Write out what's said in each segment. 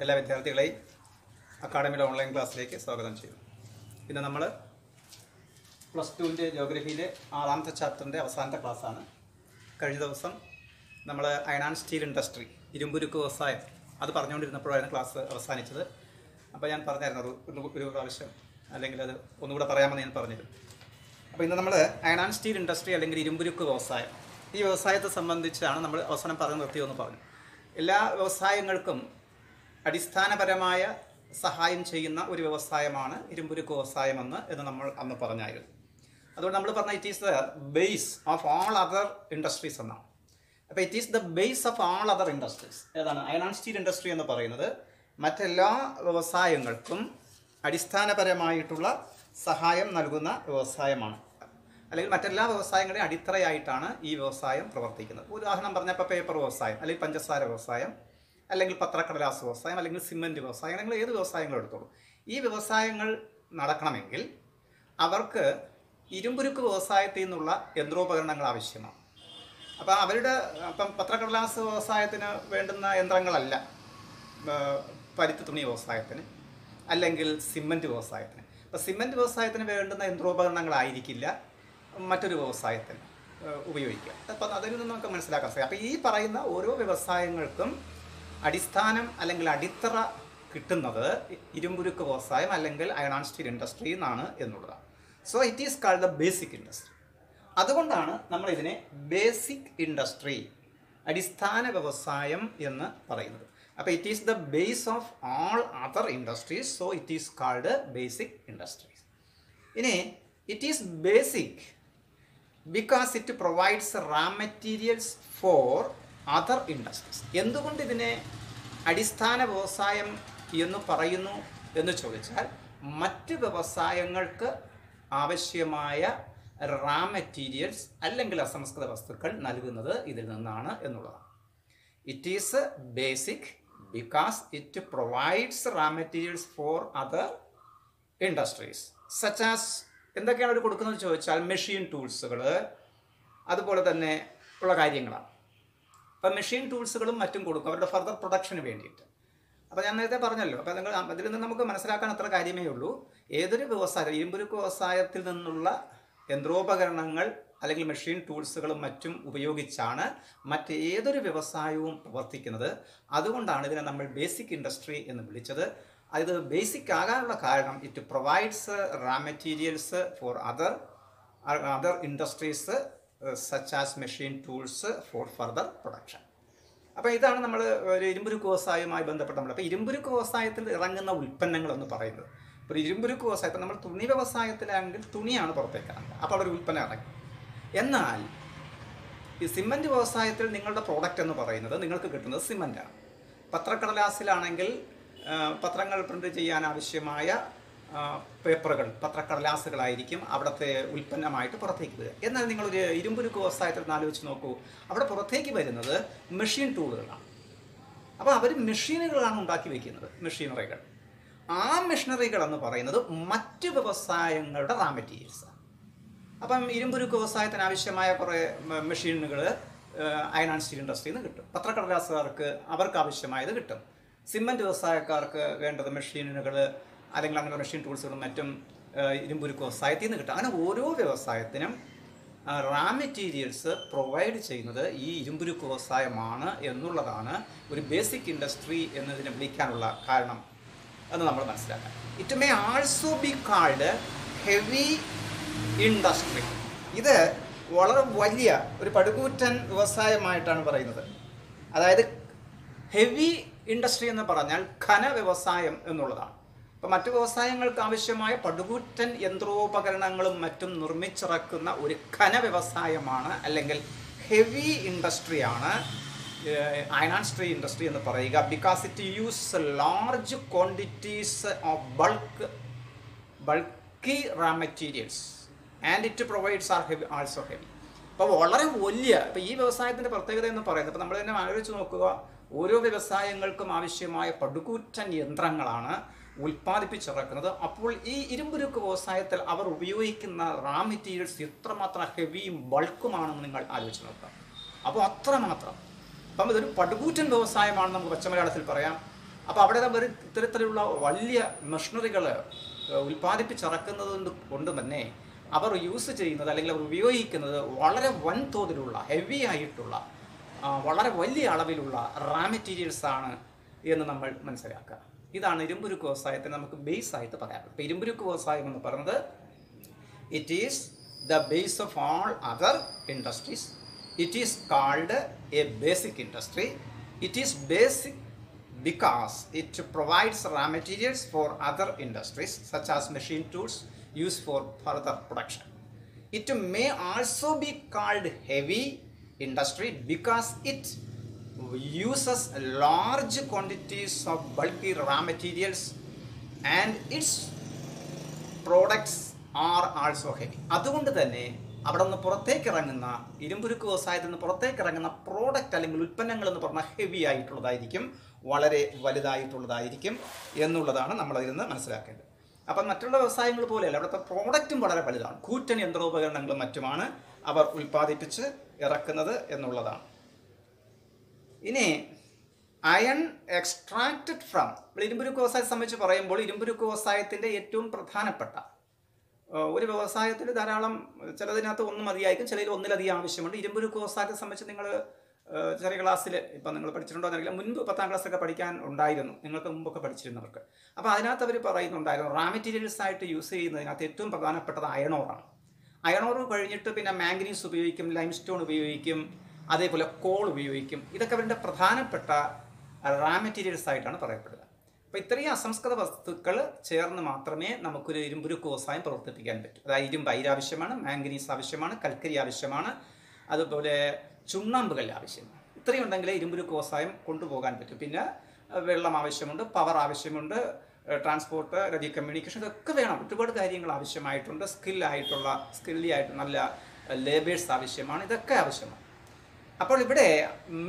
എല്ലാ വിദ്യാർത്ഥികളെയും അക്കാഡമിയുടെ ഓൺലൈൻ ക്ലാസ്സിലേക്ക് സ്വാഗതം ചെയ്യുന്നു. ഇന്ന് നമ്മൾ +2 ജോഗ്രഫിയിലെ 6ാമത്തെ ചാപ്റ്ററിൻ്റെ അവസാനത്തെ ക്ലാസ്സാണ്. കഴിഞ്ഞ ദിവസം നമ്മൾ അയൺ ആൻഡ് സ്റ്റീൽ ഇൻഡസ്ട്രി, ഇരുമ്പുരുക്ക് വ്യവസായം, അത് പറഞ്ഞുകൊണ്ടിരുന്നപ്പോഴായിരുന്നു ക്ലാസ് അവസാനിച്ചത്. അപ്പോൾ ഞാൻ പറഞ്ഞായിരുന്നു ഒരു പ്രാവശ്യം, അല്ലെങ്കിൽ അത് ഒന്നുകൂടെ പറയാമെന്ന് ഞാൻ പറഞ്ഞിരുന്നു. അപ്പോൾ ഇന്ന് നമ്മൾ അയൺ ആൻഡ് സ്റ്റീൽ ഇൻഡസ്ട്രി അല്ലെങ്കിൽ ഇരുമ്പുരുക്ക് വ്യവസായം, ഈ വ്യവസായത്തെ സംബന്ധിച്ചാണ് നമ്മൾ അവസാനം പറഞ്ഞു നിർത്തിയെന്ന് പറഞ്ഞു. എല്ലാ വ്യവസായങ്ങൾക്കും അടിസ്ഥാനപരമായ സഹായം ചെയ്യുന്ന ഒരു വ്യവസായമാണ് ഇരുമ്പുരുക്ക് വ്യവസായമെന്ന് നമ്മൾ അന്ന് പറഞ്ഞായിരുന്നു. അതുകൊണ്ട് നമ്മൾ പറഞ്ഞ it is the base of all other industries എന്നാണ്. അപ്പോൾ it is the base of all other industries. ഏതാണ് അയൺ ആൻഡ് സ്റ്റീൽ ഇൻഡസ്ട്രി എന്ന് പറയുന്നത്? മറ്റെല്ലാ വ്യവസായങ്ങൾക്കും അടിസ്ഥാനപരമായിട്ടുള്ള സഹായം നൽകുന്ന വ്യവസായമാണ്, അല്ലെങ്കിൽ മറ്റെല്ലാ വ്യവസായങ്ങളുടെയും അടിത്തറയായിട്ടാണ് ഈ വ്യവസായം പ്രവർത്തിക്കുന്നത്. ഉദാഹരണം പറഞ്ഞപ്പോൾ പേപ്പർ വ്യവസായം, അല്ലെങ്കിൽ പഞ്ചസാര വ്യവസായം, അല്ലെങ്കിൽ പത്രക്കടലാസ് വ്യവസായം, അല്ലെങ്കിൽ സിമൻറ്റ് വ്യവസായം, അല്ലെങ്കിൽ ഏത് വ്യവസായങ്ങളും എടുത്തോളൂ. ഈ വ്യവസായങ്ങൾ നടക്കണമെങ്കിൽ അവർക്ക് ഇരുമ്പുരുക്ക് വ്യവസായത്തിൽ നിന്നുള്ള യന്ത്രോപകരണങ്ങൾ ആവശ്യമാണ്. അപ്പം പത്രക്കടലാസ് വ്യവസായത്തിന് വേണ്ടുന്ന യന്ത്രങ്ങളല്ല പരുത്തി തുണി വ്യവസായത്തിന്, അല്ലെങ്കിൽ സിമൻറ്റ് വ്യവസായത്തിന്. അപ്പോൾ സിമൻറ്റ് വ്യവസായത്തിന് വേണ്ടുന്ന യന്ത്രോപകരണങ്ങളായിരിക്കില്ല മറ്റൊരു വ്യവസായത്തിന് ഉപയോഗിക്കുക. അപ്പം അതിൽ നിന്ന് നമുക്ക് മനസ്സിലാക്കാൻ സാധിക്കും. അപ്പോൾ ഈ പറയുന്ന ഓരോ വ്യവസായങ്ങൾക്കും അടിസ്ഥാനം അല്ലെങ്കിൽ അടിത്തറ കിട്ടുന്നത് ഇരുമ്പുരുക്ക് വ്യവസായം അല്ലെങ്കിൽ അയൺ ആൻഡ് സ്റ്റീൽ ഇൻഡസ്ട്രി എന്നാണ് എന്നുള്ളതാണ്. So it is called the basic industry. അതുകൊണ്ടാണ് നമ്മൾ ഇതിനെ ബേസിക് ഇൻഡസ്ട്രി, അടിസ്ഥാന വ്യവസായം എന്ന് പറയുന്നത്. അപ്പോൾ it is the base of all other industries, so it is called basic industries. ഇനി it is basic because it provides raw materials for other industries. എന്തുകൊണ്ട് ഇതിനെ അടിസ്ഥാന വ്യവസായം എന്ന് പറയുന്നു എന്ന് ചോദിച്ചാൽ, മറ്റ് വ്യവസായങ്ങൾക്ക് ആവശ്യമായ റാ മെറ്റീരിയൽസ് അല്ലെങ്കിൽ അസംസ്കൃത വസ്തുക്കൾ നൽകുന്നത് ഇതിൽ നിന്നാണ് എന്നുള്ളതാണ്. It is basic because it provides raw materials for other industries such as, എന്തൊക്കെയാണ് അവർ കൊടുക്കുന്നത് ചോദിച്ചാൽ, മെഷീൻ ടൂൾസുകൾ, അതുപോലെ തന്നെ ഉള്ള കാര്യങ്ങളാണ്. അപ്പം മെഷീൻ ടൂൾസുകളും മറ്റും കൊടുക്കും അവരുടെ ഫർദർ പ്രൊഡക്ഷന് വേണ്ടിയിട്ട്. അപ്പോൾ ഞാൻ നേരത്തെ പറഞ്ഞല്ലോ, അപ്പോൾ നിങ്ങൾ അതിൽ നിന്ന് നമുക്ക് മനസ്സിലാക്കാൻ അത്ര കാര്യമേ ഉള്ളൂ. ഏതൊരു വ്യവസായം, ഇരുമ്പുരുക്ക് വ്യവസായത്തിൽ നിന്നുള്ള യന്ത്രോപകരണങ്ങൾ അല്ലെങ്കിൽ മെഷീൻ ടൂൾസുകളും മറ്റും ഉപയോഗിച്ചാണ് മറ്റേതൊരു വ്യവസായവും പ്രവർത്തിക്കുന്നത്. അതുകൊണ്ടാണ് ഇതിനെ നമ്മൾ ബേസിക് ഇൻഡസ്ട്രി എന്ന് വിളിച്ചത്. അത് ബേസിക് ആകാനുള്ള കാരണം it provides raw materials for other industries such as machine tools four further production. അപ്പോൾ ഇതാണ് നമ്മൾ ഒരു ഇരുമ്പുരുക്ക് വ്യവസായവുമായി ബന്ധപ്പെട്ട് നമ്മൾ, അപ്പോൾ ഇരുമ്പുരുക്ക് വ്യവസായത്തിൽ ഇറങ്ങുന്ന ഉൽപ്പന്നങ്ങളെന്ന് പറയുന്നത്. ഇപ്പോൾ ഇരുമ്പുരുക്ക് വ്യവസായം, ഇപ്പോൾ നമ്മൾ തുണി വ്യവസായത്തിലാണെങ്കിൽ തുണിയാണ് പുറത്തേക്ക് ഇറങ്ങുക, അപ്പോൾ അവിടെ ഒരു ഉൽപ്പന്നം ഇറങ്ങി. എന്നാൽ ഈ സിമൻറ്റ് വ്യവസായത്തിൽ നിങ്ങളുടെ പ്രോഡക്റ്റ് എന്ന് പറയുന്നത് നിങ്ങൾക്ക് കിട്ടുന്നത് സിമൻറ്റാണ്. പത്രക്കടലാസിലാണെങ്കിൽ പത്രങ്ങൾ പ്രിൻ്റ് ചെയ്യാൻ ആവശ്യമായ പേപ്പറുകൾ, പത്രക്കടലാസുകളായിരിക്കും അവിടുത്തെ ഉൽപ്പന്നമായിട്ട് പുറത്തേക്ക് വരിക. എന്നാൽ നിങ്ങളൊരു ഇരുമ്പുരുക്ക് വ്യവസായത്തിൽ ആലോചിച്ച് നോക്കൂ, അവിടെ പുറത്തേക്ക് വരുന്നത് മെഷീൻ ടൂളുകളാണ്. അപ്പോൾ അവർ മെഷീനുകളാണ് ഉണ്ടാക്കി വയ്ക്കുന്നത്, മെഷീനറികൾ. ആ മെഷീനറികൾ എന്ന് പറയുന്നത് മറ്റ് വ്യവസായങ്ങളുടെ റാ മെറ്റീരിയൽസാണ്. അപ്പം ഇരുമ്പുരുക്ക് വ്യവസായത്തിന് ആവശ്യമായ കുറേ മെഷീനുകൾ അയൺ ആൻഡ് സ്റ്റീൽ ഇൻഡസ്ട്രിയിൽ നിന്ന് കിട്ടും. പത്രക്കടലാസുകാർക്ക് അവർക്ക് ആവശ്യമായത് കിട്ടും. സിമൻറ്റ് വ്യവസായക്കാർക്ക് വേണ്ടത് മെഷീനുകൾ അല്ലെങ്കിൽ അങ്ങനെ മെഷീൻ ടൂൾസുകളും മറ്റും ഇരുമ്പുരുക്ക് വ്യവസായത്തിൽ നിന്ന് കിട്ടും. അങ്ങനെ ഓരോ വ്യവസായത്തിനും റാ മെറ്റീരിയൽസ് പ്രൊവൈഡ് ചെയ്യുന്നത് ഈ ഇരുമ്പുരുക്ക് വ്യവസായമാണ് എന്നുള്ളതാണ് ഒരു ബേസിക് ഇൻഡസ്ട്രി എന്നതിനെ വിളിക്കാനുള്ള കാരണം എന്ന് നമ്മൾ മനസ്സിലാക്കാം. It may also be called heavy industry. ഇത് വളരെ വലിയ ഒരു പടുകൂറ്റൻ വ്യവസായമായിട്ടാണ് പറയുന്നത്. അതായത് ഹെവി ഇൻഡസ്ട്രി എന്ന് പറഞ്ഞാൽ ഘന വ്യവസായം എന്നുള്ളതാണ്. അപ്പോൾ മറ്റു വ്യവസായങ്ങൾക്ക് ആവശ്യമായ പടുകൂറ്റൻ യന്ത്രോപകരണങ്ങളും മറ്റും നിർമ്മിച്ചിറക്കുന്ന ഒരു ഘന വ്യവസായമാണ്, അല്ലെങ്കിൽ ഹെവി ഇൻഡസ്ട്രിയാണ് അയൺ ആൻഡ് സ്റ്റീൽ ഇൻഡസ്ട്രി എന്ന് പറയുക. Because it use large quantities of bulky raw materials and it provides are heavy also heavy. അപ്പോൾ വളരെ വലിയ, ഇപ്പോൾ ഈ വ്യവസായത്തിൻ്റെ പ്രത്യേകത എന്ന് പറയുന്നത്, അപ്പോൾ നമ്മൾ തന്നെ ആലോചിച്ച് നോക്കുക, ഓരോ വ്യവസായങ്ങൾക്കും ആവശ്യമായ പടുകൂറ്റൻ യന്ത്രങ്ങളാണ് ഉൽപ്പാദിപ്പിച്ചിറക്കുന്നത്. അപ്പോൾ ഈ ഇരുമ്പുരുക്ക് വ്യവസായത്തിൽ അവർ ഉപയോഗിക്കുന്ന റാ മെറ്റീരിയൽസ് എത്രമാത്രം ഹെവിയും ബൾക്കുമാണെന്ന് നിങ്ങൾ ആലോചിച്ച് നോക്കുക. അപ്പോൾ അത്രമാത്രം. അപ്പം ഇതൊരു പടുകൂറ്റൻ വ്യവസായമാണെന്ന് നമുക്ക് പച്ചമലയാളത്തിൽ പറയാം. അപ്പോൾ അവിടെ അവർ ഇത്തരത്തിലുള്ള വലിയ മെഷീനറികൾ ഉൽപ്പാദിപ്പിച്ചിറക്കുന്നത് കൊണ്ട് തന്നെ അവർ യൂസ് ചെയ്യുന്നത് അല്ലെങ്കിൽ അവർ ഉപയോഗിക്കുന്നത് വളരെ വൻതോതിലുള്ള ഹെവി ആയിട്ടുള്ള വളരെ വലിയ അളവിലുള്ള റാ മെറ്റീരിയൽസ് ആണ് എന്ന് നമ്മൾ മനസ്സിലാക്കുക. ഇതാണ് ഇരുമ്പുരുക്ക് വ്യവസായത്തിന് നമുക്ക് ബേസ് ആയിട്ട് പറയാം. ഇപ്പോൾ ഇരുമ്പുരുക്ക് വ്യവസായം എന്ന് പറയുന്നത് it is the base of all other industries. It is called A basic industry. It is basic because it provides raw materials for other industries such as machine tools used for further production. It may also be called heavy industry because it uses large quantities of bulky raw materials and its products are also heavy. അതുകൊണ്ട് തന്നെ അവിടെ നിന്ന് പുറത്തേക്ക് ഇറങ്ങുന്ന ഇരുമ്പുരുക്ക് വ്യവസായത്തിൽ നിന്ന് പുറത്തേക്ക് ഇറങ്ങുന്ന പ്രോഡക്റ്റ് അല്ലെങ്കിൽ ഉൽപ്പന്നങ്ങൾ എന്ന് പറഞ്ഞാൽ ഹെവി ആയിട്ടുള്ളതായിരിക്കും, വളരെ വലുതായിട്ടുള്ളതായിരിക്കും എന്നുള്ളതാണ് നമ്മളതിൽ നിന്ന് മനസ്സിലാക്കേണ്ടത്. അപ്പം മറ്റുള്ള വ്യവസായങ്ങൾ പോലെയല്ല, അവിടുത്തെ പ്രോഡക്റ്റും വളരെ വലുതാണ്. കൂറ്റൻ യന്ത്രോപകരണങ്ങളും മറ്റുമാണ് അവർ ഉൽപ്പാദിപ്പിച്ച് ഇറക്കുന്നത് എന്നുള്ളതാണ്. ഇനി അയൺ എക്സ്ട്രാക്റ്റഡ് ഫ്രം ഇരുമ്പുരുക്ക് വ്യവസായത്തെ സംബന്ധിച്ച് പറയുമ്പോൾ ഇരുമ്പുരുക്ക് വ്യവസായത്തിൻ്റെ ഏറ്റവും പ്രധാനപ്പെട്ട ഒരു വ്യവസായത്തിൽ ധാരാളം ചിലതിനകത്ത് ഒന്ന് മതിയായിരിക്കും, ചിലതിൽ ഒന്നിലധികം ആവശ്യമുണ്ട്. ഇരുമ്പുരുക്ക് വ്യവസായത്തെ സംബന്ധിച്ച് നിങ്ങൾ ചെറിയ ക്ലാസ്സിൽ ഇപ്പം നിങ്ങൾ പഠിച്ചിട്ടുണ്ടോ എന്നറിയില്ല, മുൻപ് 10ാം ക്ലാസ്സൊക്കെ പഠിക്കാൻ ഉണ്ടായിരുന്നു, നിങ്ങൾക്ക് മുമ്പൊക്കെ പഠിച്ചിരുന്നവർക്ക്. അപ്പോൾ അതിനകത്ത് അവർ പറയുന്നുണ്ടായിരുന്നു റാ മെറ്റീരിയൽസ് ആയിട്ട് യൂസ് ചെയ്യുന്നതിനകത്ത് ഏറ്റവും പ്രധാനപ്പെട്ടത് അയണോറാണ്. അയണോർ കഴിഞ്ഞിട്ട് പിന്നെ മാംഗനീസ് ഉപയോഗിക്കും, ലൈം സ്റ്റോൺ ഉപയോഗിക്കും, അതേപോലെ കോൾ ഉപയോഗിക്കും. ഇതൊക്കെ അവരുടെ പ്രധാനപ്പെട്ട റാ മെറ്റീരിയൽസ് ആയിട്ടാണ് പറയപ്പെടുക. അപ്പോൾ ഇത്രയും അസംസ്കൃത വസ്തുക്കൾ ചേർന്ന് മാത്രമേ നമുക്കൊരു ഇരുമ്പുരുക്ക് വ്യവസായം പ്രവർത്തിപ്പിക്കാൻ പറ്റൂ. അതായത് ഇരുമ്പ് അയിര് ആവശ്യമാണ്, മാംഗനീസ് ആവശ്യമാണ്, കൽക്കരി ആവശ്യമാണ്, അതുപോലെ ചുണ്ണാമ്പുകല്ല് ആവശ്യമാണ്. ഇത്രയും ഉണ്ടെങ്കിലേ ഇരുമ്പുരുക്ക് വ്യവസായം കൊണ്ടുപോകാൻ പറ്റും. പിന്നെ വെള്ളം ആവശ്യമുണ്ട്, പവർ ആവശ്യമുണ്ട്, ട്രാൻസ്പോർട്ട്, റേഡിയോ കമ്മ്യൂണിക്കേഷൻ, ഇതൊക്കെ വേണം. ഒരുപാട് കാര്യങ്ങൾ ആവശ്യമായിട്ടുണ്ട്. സ്കില്ലി ആയിട്ട് നല്ല ലേബേഴ്സ് ആവശ്യമാണ്, ഇതൊക്കെ ആവശ്യമാണ്. അപ്പോൾ ഇവിടെ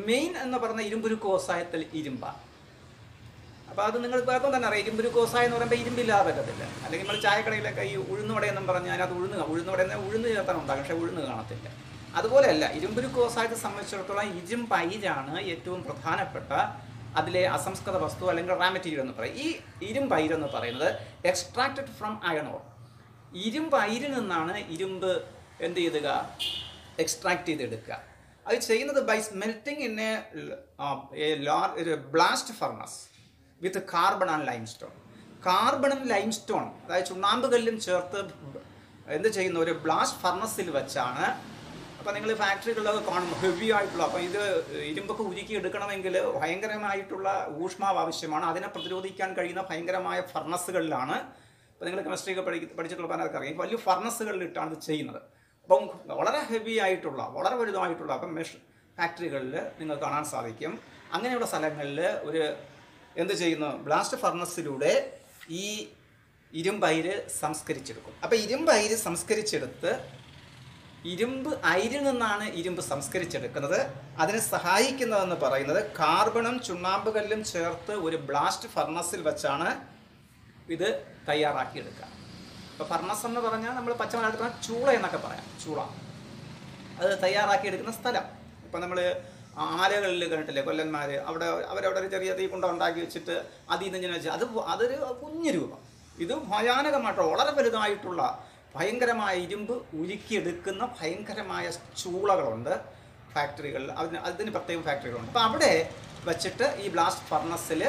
മെയിൻ എന്ന് പറഞ്ഞ ഇരുമ്പുരുക്ക് വ്യവസായത്തിൽ ഇരുമ്പാണ്. അപ്പോൾ അത് നിങ്ങൾ വേറെ തന്നെ അറിയാം, ഇരുമ്പുരുക്ക് വ്യവസായം എന്ന് പറയുമ്പോൾ ഇരുമ്പില്ലാതെ പറ്റത്തില്ല. അല്ലെങ്കിൽ നമ്മൾ ചായക്കടയിലൊക്കെ ഈ ഉഴുന്നുവടയെന്നും പറഞ്ഞാൽ അത് ഉഴുന്ന് ചേർത്താൻ ഉണ്ടാകും, പക്ഷേ ഉഴുന്ന് കാണത്തില്ല. അതുപോലെയല്ല, ഇരുമ്പുരുക്ക് വ്യവസായത്തെ സംബന്ധിച്ചിടത്തോളം ഇരുമ്പയിരാണ് ഏറ്റവും പ്രധാനപ്പെട്ട അതിലെ അസംസ്കൃത വസ്തു അല്ലെങ്കിൽ റാ മെറ്റീരിയൽ എന്ന് പറയും. ഈ ഇരുമ്പയിരെന്ന് പറയുന്നത് എക്സ്ട്രാക്റ്റഡ് ഫ്രം അയൺ ഓർ, ഇരുമ്പയിരിൽ നിന്നാണ് ഇരുമ്പ് എന്ത് ചെയ്യുക, എക്സ്ട്രാക്ട് ചെയ്തെടുക്കുക. അത് ചെയ്യുന്നത് by smelting in a blast furnace with carbon and limestone. കാർബണും ലൈംസ്റ്റോൺ, അതായത് ചുണ്ണാമ്പ് കല്ലും ചേർത്ത് എന്ത് ചെയ്യുന്ന ഒരു ബ്ലാസ്റ്റ് ഫർണസിൽ വെച്ചാണ്. അപ്പോൾ നിങ്ങൾ ഫാക്ടറികളിലൊക്കെ കാണുമ്പോൾ ഹെവി ആയിട്ടുള്ള, അപ്പോൾ ഇത് ഇരുമ്പൊക്കെ ഉരുക്കി എടുക്കണമെങ്കിൽ ഭയങ്കരമായിട്ടുള്ള ഊഷ്മാവ് ആവശ്യമാണ്. അതിനെ പ്രതിരോധിക്കാൻ കഴിയുന്ന ഭയങ്കരമായ ഫർണസുകളിലാണ്. അപ്പോൾ നിങ്ങൾ കെമിസ്ട്രിയൊക്കെ പഠിച്ചിട്ടുള്ള പറഞ്ഞാൽ അറിയാം, വലിയ ഫർണസുകളിലിട്ടാണ് ഇത് ചെയ്യുന്നത്. അപ്പം വളരെ ഹെവി ആയിട്ടുള്ള, വളരെ വലുതായിട്ടുള്ള അപ്പം ഫാക്ടറികളിൽ നിങ്ങൾ കാണാൻ സാധിക്കും. അങ്ങനെയുള്ള സ്ഥലങ്ങളിൽ ഒരു എന്ത് ചെയ്യുന്നു, ബ്ലാസ്റ്റ് ഫർണസിലൂടെ ഈ ഇരുമ്പയിര് സംസ്കരിച്ചെടുക്കും. അപ്പോൾ ഇരുമ്പയിര് സംസ്കരിച്ചെടുത്ത് ഇരുമ്പ് അയിരിൽ നിന്നാണ് ഇരുമ്പ് സംസ്കരിച്ചെടുക്കുന്നത്. അതിനെ സഹായിക്കുന്നതെന്ന് പറയുന്നത് കാർബണും ചുണ്ണാമ്പ് കല്ലും ചേർത്ത് ഒരു ബ്ലാസ്റ്റ് ഫർണസിൽ വെച്ചാണ് ഇത് തയ്യാറാക്കിയെടുക്കുക. ഇപ്പോൾ ഫർണസ് എന്ന് പറഞ്ഞാൽ നമ്മൾ പച്ചമലയാളത്തിൽ പറഞ്ഞാൽ ചൂള എന്നൊക്കെ പറയാം. ചൂള അത് തയ്യാറാക്കിയെടുക്കുന്ന സ്ഥലം. ഇപ്പം നമ്മൾ ആലകളിൽ കണ്ടിട്ടില്ലേ കൊല്ലന്മാർ, അവരവിടെ ഒരു ചെറിയ തീക്കുണ്ട ഉണ്ടാക്കി വെച്ചിട്ട് അതിൽ നിന്ന് ഇങ്ങനെ വെച്ചാൽ അതൊരു കുഞ്ഞു രൂപം. ഇത് ഭയാനകമായിട്ട് വളരെ വലുതായിട്ടുള്ള ഭയങ്കരമായ ഇരുമ്പ് ഉരുക്കിയെടുക്കുന്ന ഭയങ്കരമായ ചൂളകളുണ്ട് ഫാക്ടറികളിൽ. അതിന് പ്രത്യേകം ഫാക്ടറികളുണ്ട്. അപ്പോൾ അവിടെ വെച്ചിട്ട് ഈ ബ്ലാസ്റ്റ് ഫർണസിൽ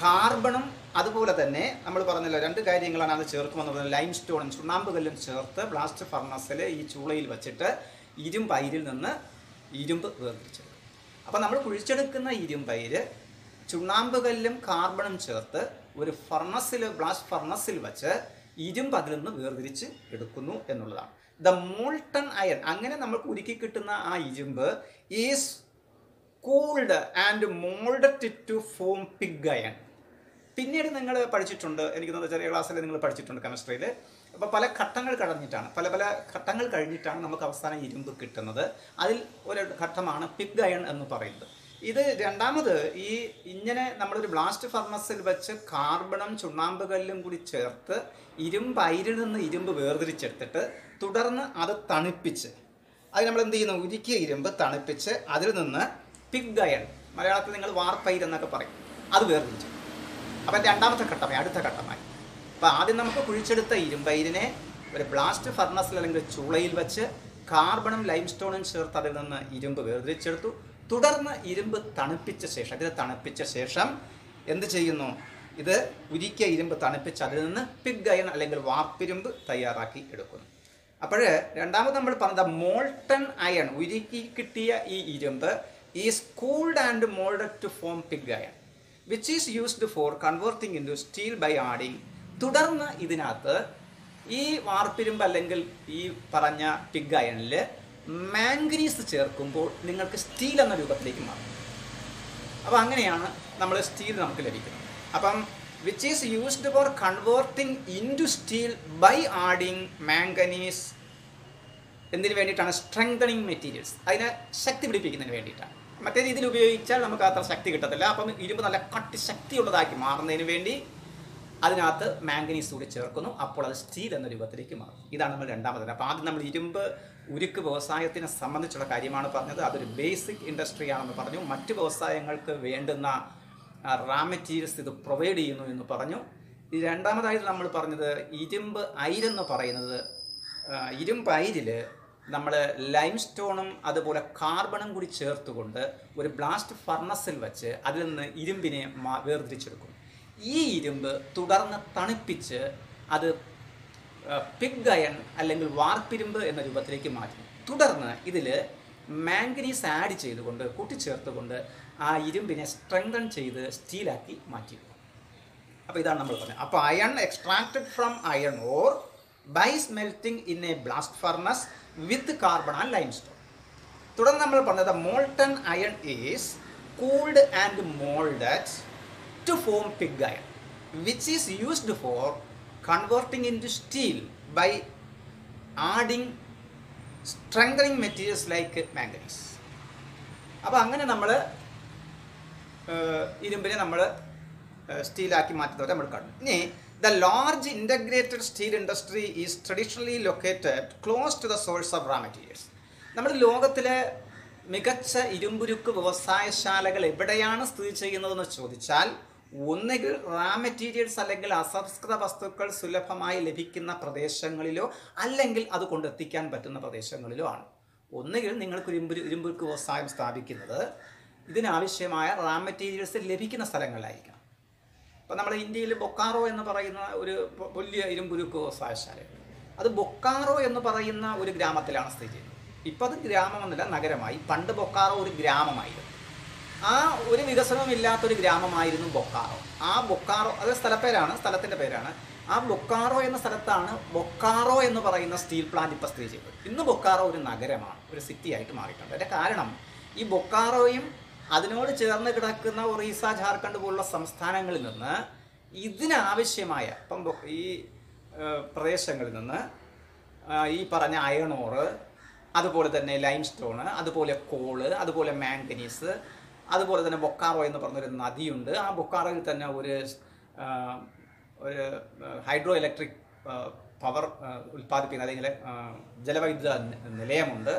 കാർബണും അതുപോലെ തന്നെ നമ്മൾ പറഞ്ഞല്ലോ 2 കാര്യങ്ങളാണ് അത് ചേർക്കുമെന്ന് പറഞ്ഞത്, ലൈം സ്റ്റോണും ചുണ്ണാമ്പ് കല്ലും ചേർത്ത് ബ്ലാസ്റ്റ് ഫർണസിൽ ഈ ചൂളയിൽ വെച്ചിട്ട് ഇരുമ്പയിരിൽ നിന്ന് ഇരുമ്പ് വേർതിരിച്ചെടുക്കും. അപ്പോൾ നമ്മൾ കുഴിച്ചെടുക്കുന്ന ഇരുമ്പയിര് ചുണ്ണാമ്പ് കല്ലും കാർബണും ചേർത്ത് ഒരു ഫർണസിൽ, ബ്ലാസ്റ്റ് ഫർണസിൽ വെച്ച് ഇരുമ്പ് അതിൽ നിന്ന് വേർതിരിച്ച് എടുക്കുന്നു എന്നുള്ളതാണ്. ദ മോൾട്ടൺ അയൺ, അങ്ങനെ നമുക്ക് ഉരുക്കി കിട്ടുന്ന ആ ഇരുമ്പ് is cooled and moulded to form pig iron. പിന്നീട് നിങ്ങൾ പഠിച്ചിട്ടുണ്ട്, എനിക്ക് തോന്നുന്നു ചെറിയ ക്ലാസ്സിൽ നിങ്ങൾ പഠിച്ചിട്ടുണ്ട് കെമിസ്ട്രിയിൽ. അപ്പോൾ പല ഘട്ടങ്ങൾ കഴിഞ്ഞിട്ടാണ് നമുക്ക് അവസാനം ഇരുമ്പ് കിട്ടുന്നത്. അതിൽ ഒരു ഘട്ടമാണ് പിഗ് അയൺ എന്ന് പറയുന്നത്. ഇത് രണ്ടാമത് ഇങ്ങനെ നമ്മളൊരു ബ്ലാസ്റ്റ് ഫർണസിൽ വെച്ച് കാർബണും ചുണ്ണാമ്പ് കല്ലും കൂടി ചേർത്ത് ഇരുമ്പയിരിൽ നിന്ന് ഇരുമ്പ് വേർതിരിച്ചെടുത്തിട്ട് തുടർന്ന് അത് തണുപ്പിച്ച്, അത് നമ്മൾ എന്ത് ചെയ്യുന്നു, ഉരുക്കിയ ഇരുമ്പ് തണുപ്പിച്ച് അതിൽ നിന്ന് പിഗ് അയൺ, മലയാളത്തിൽ നിങ്ങൾ വാർപ്പയിര് എന്നൊക്കെ പറയും, അത് വേർതിരിച്ചു. അപ്പം രണ്ടാമത്തെ ഘട്ടമായി, അടുത്ത ഘട്ടമായി. അപ്പോൾ ആദ്യം നമുക്ക് കുഴിച്ചെടുത്ത ഇരുമ്പയിരിനെ ഒരു ബ്ലാസ്റ്റ് ഫർണസിൽ അല്ലെങ്കിൽ ചൂളയിൽ വെച്ച് കാർബണും ലൈംസ്റ്റോണും ചേർത്ത് അതിൽ നിന്ന് ഇരുമ്പ് വേർതിരിച്ചെടുത്തു. തുടർന്ന് ഇരുമ്പ് തണുപ്പിച്ച ശേഷം എന്ത് ചെയ്യുന്നു? ഇത് ഉരുക്കിയ ഇരുമ്പ് തണുപ്പിച്ച് അതിൽ നിന്ന് പിഗ് അയൺ അല്ലെങ്കിൽ വാർപ്പിരുമ്പ് തയ്യാറാക്കി എടുക്കുന്നു. അപ്പോൾ രണ്ടാമത് നമ്മൾ പറഞ്ഞത് മോൾട്ടൺ അയൺ, ഉരുക്കി കിട്ടിയ ഈ ഇരുമ്പ് is cooled and moulded to form pig iron which is used for converting into steel by adding. തുടർന്ന് ഇതിനകത്ത് ഈ വാർപ്പിരുമ്പ് അല്ലെങ്കിൽ ഈ പറഞ്ഞ പിഗ് അയണിൽ മാംഗനീസ് ചേർക്കുമ്പോൾ നിങ്ങൾക്ക് സ്റ്റീൽ എന്ന രൂപത്തിലേക്ക് മാറും. അപ്പോൾ അങ്ങനെയാണ് നമ്മൾ സ്റ്റീൽ നമുക്ക് ലഭിക്കുന്നത്. അപ്പം which is used for converting into steel by adding manganese. എന്തിനു വേണ്ടിയിട്ടാണ്? സ്ട്രെങ്തനിങ് മെറ്റീരിയൽസ്, അതിനെ ശക്തി പിടിപ്പിക്കുന്നതിന് വേണ്ടിയിട്ടാണ്. മറ്റേ രീതിയിൽ ഉപയോഗിച്ചാൽ നമുക്ക് അത്ര ശക്തി കിട്ടത്തില്ല. അപ്പം ഇരുമ്പ് നല്ല കട്ടി ശക്തിയുള്ളതാക്കി മാറുന്നതിന് വേണ്ടി അതിനകത്ത് മാംഗനീസ് കൂടി ചേർക്കുന്നു. അപ്പോൾ അത് സ്റ്റീൽ എന്ന രൂപത്തിലേക്ക് മാറും. ഇതാണ് നമ്മൾ രണ്ടാമത്. അപ്പോൾ ആദ്യം നമ്മൾ ഇരുമ്പ് ഉരുക്ക് വ്യവസായത്തിനെ സംബന്ധിച്ചുള്ള കാര്യമാണ് പറഞ്ഞത്. അതൊരു ബേസിക് ഇൻഡസ്ട്രി ആണെന്ന് പറഞ്ഞു. മറ്റ് വ്യവസായങ്ങൾക്ക് വേണ്ടുന്ന റാ മെറ്റീരിയൽസ് ഇത് പ്രൊവൈഡ് ചെയ്യുന്നു എന്ന് പറഞ്ഞു. ഈ രണ്ടാമതായിട്ട് നമ്മൾ പറഞ്ഞത് ഇരുമ്പ് അയിരെന്ന് പറയുന്നത്, ഇരുമ്പ് അയിരിൽ നമ്മൾ ലൈംസ്റ്റോണും അതുപോലെ കാർബണും കൂടി ചേർത്തുകൊണ്ട് ഒരു ബ്ലാസ്റ്റ് ഫർണസിൽ വെച്ച് അതിൽ നിന്ന് ഇരുമ്പിനെ വേർതിരിച്ചെടുക്കും. ഈ ഇരുമ്പ് തുടർന്ന് തണുപ്പിച്ച് അത് പിഗ് അയൺ അല്ലെങ്കിൽ വാർപ്പിരുമ്പ് എന്ന രൂപത്തിലേക്ക് മാറ്റും. തുടർന്ന് ഇതിൽ മാംഗനീസ് ആഡ് ചെയ്തുകൊണ്ട് കൂട്ടിച്ചേർത്തുകൊണ്ട് ആ ഇരുമ്പിനെ സ്ട്രെങ്തൻ ചെയ്ത് സ്റ്റീലാക്കി മാറ്റി. അപ്പോൾ ഇതാണ് നമ്മൾ പറഞ്ഞത്. അപ്പോൾ iron extracted from iron ore by smelting in a blast furnace with carbon and limestone. തുടർന്ന് നമ്മൾ പറഞ്ഞത് molten iron is cooled and moulded to form pig iron which is used for converting into steel by adding strengthening materials like manganese. അപ്പോൾ അങ്ങനെ നമ്മൾ ഇരുമ്പിനെ നമ്മൾ സ്റ്റീലാക്കി മാറ്റുന്നവരെ നമ്മൾ കാണും. ഇനി the large integrated steel industry is traditionally located close to the source of raw materials. നമ്മൾ ലോകത്തിലെ മികച്ച ഇരുമ്പുരുക്ക് വ്യവസായശാലകൾ എവിടെയാണ് സ്ഥിതി ചെയ്യുന്നതെന്ന് ചോദിച്ചാൽ ഒന്നുകിൽ റാ മെറ്റീരിയൽസ് അല്ലെങ്കിൽ അസംസ്കൃത വസ്തുക്കൾ സുലഭമായി ലഭിക്കുന്ന പ്രദേശങ്ങളിലോ അല്ലെങ്കിൽ അത് കൊണ്ടെത്തിക്കാൻ പറ്റുന്ന പ്രദേശങ്ങളിലോ ആണ്. ഒന്നുകിൽ നിങ്ങൾക്ക് ഇരുമ്പുരുക്ക് വ്യവസായം സ്ഥാപിക്കുന്നത് ഇതിനാവശ്യമായ റാ മെറ്റീരിയൽസ് ലഭിക്കുന്ന സ്ഥലങ്ങളിലായിരിക്കണം. അപ്പോൾ നമ്മൾ ഇന്ത്യയിൽ ബൊക്കാറോ എന്ന് പറയുന്ന ഒരു വലിയ ഇരുമ്പുരുക്ക് വ്യവസായശാലയുണ്ട്. അത് ബൊക്കാറോ എന്ന് പറയുന്ന ഒരു ഗ്രാമത്തിലാണ് സ്ഥിതി ചെയ്യുന്നത്. ഇപ്പോൾ അത് ഗ്രാമമെന്നല്ല, നഗരമായി. പണ്ട് ബൊക്കാറോ ഒരു ഗ്രാമമായിരുന്നു. ആ ഒരു വികസനവും ഇല്ലാത്തൊരു ഗ്രാമമായിരുന്നു ബൊക്കാറോ. ആ ബൊക്കാറോ അത് സ്ഥലത്തിൻ്റെ പേരാണ്. ആ ബൊക്കാറോ എന്ന സ്ഥലത്താണ് ബൊക്കാറോ എന്ന് പറയുന്ന സ്റ്റീൽ പ്ലാന്റ് ഇപ്പോൾ സ്ഥിതി ചെയ്യുന്നത്. ഇന്ന് ബൊക്കാറോ ഒരു നഗരമാണ്, ഒരു സിറ്റി ആയിട്ട് മാറിയിട്ടുണ്ട്. അതിൻ്റെ കാരണം ഈ ബൊക്കാറോയും അതിനോട് ചേർന്ന് കിടക്കുന്ന ഒറീസ, ജാർഖണ്ഡ് പോലുള്ള സംസ്ഥാനങ്ങളിൽ നിന്ന് ഇതിനാവശ്യമായ ഇപ്പം ഈ പ്രദേശങ്ങളിൽ നിന്ന് ഈ പറഞ്ഞ അയണോറ്, അതുപോലെ തന്നെ ലൈംസ്റ്റോണ്, അതുപോലെ കോള്, അതുപോലെ മാംഗനീസ്, അതുപോലെ തന്നെ ബൊക്കാറോ എന്ന് പറഞ്ഞൊരു നദിയുണ്ട്. ആ ബൊക്കാറോയിൽ തന്നെ ഒരു ഹൈഡ്രോ ഇലക്ട്രിക് പവർ ഉൽപ്പാദിപ്പിക്കുന്ന അല്ലെങ്കിൽ ജലവൈദ്യുത നിലയമുണ്ട്.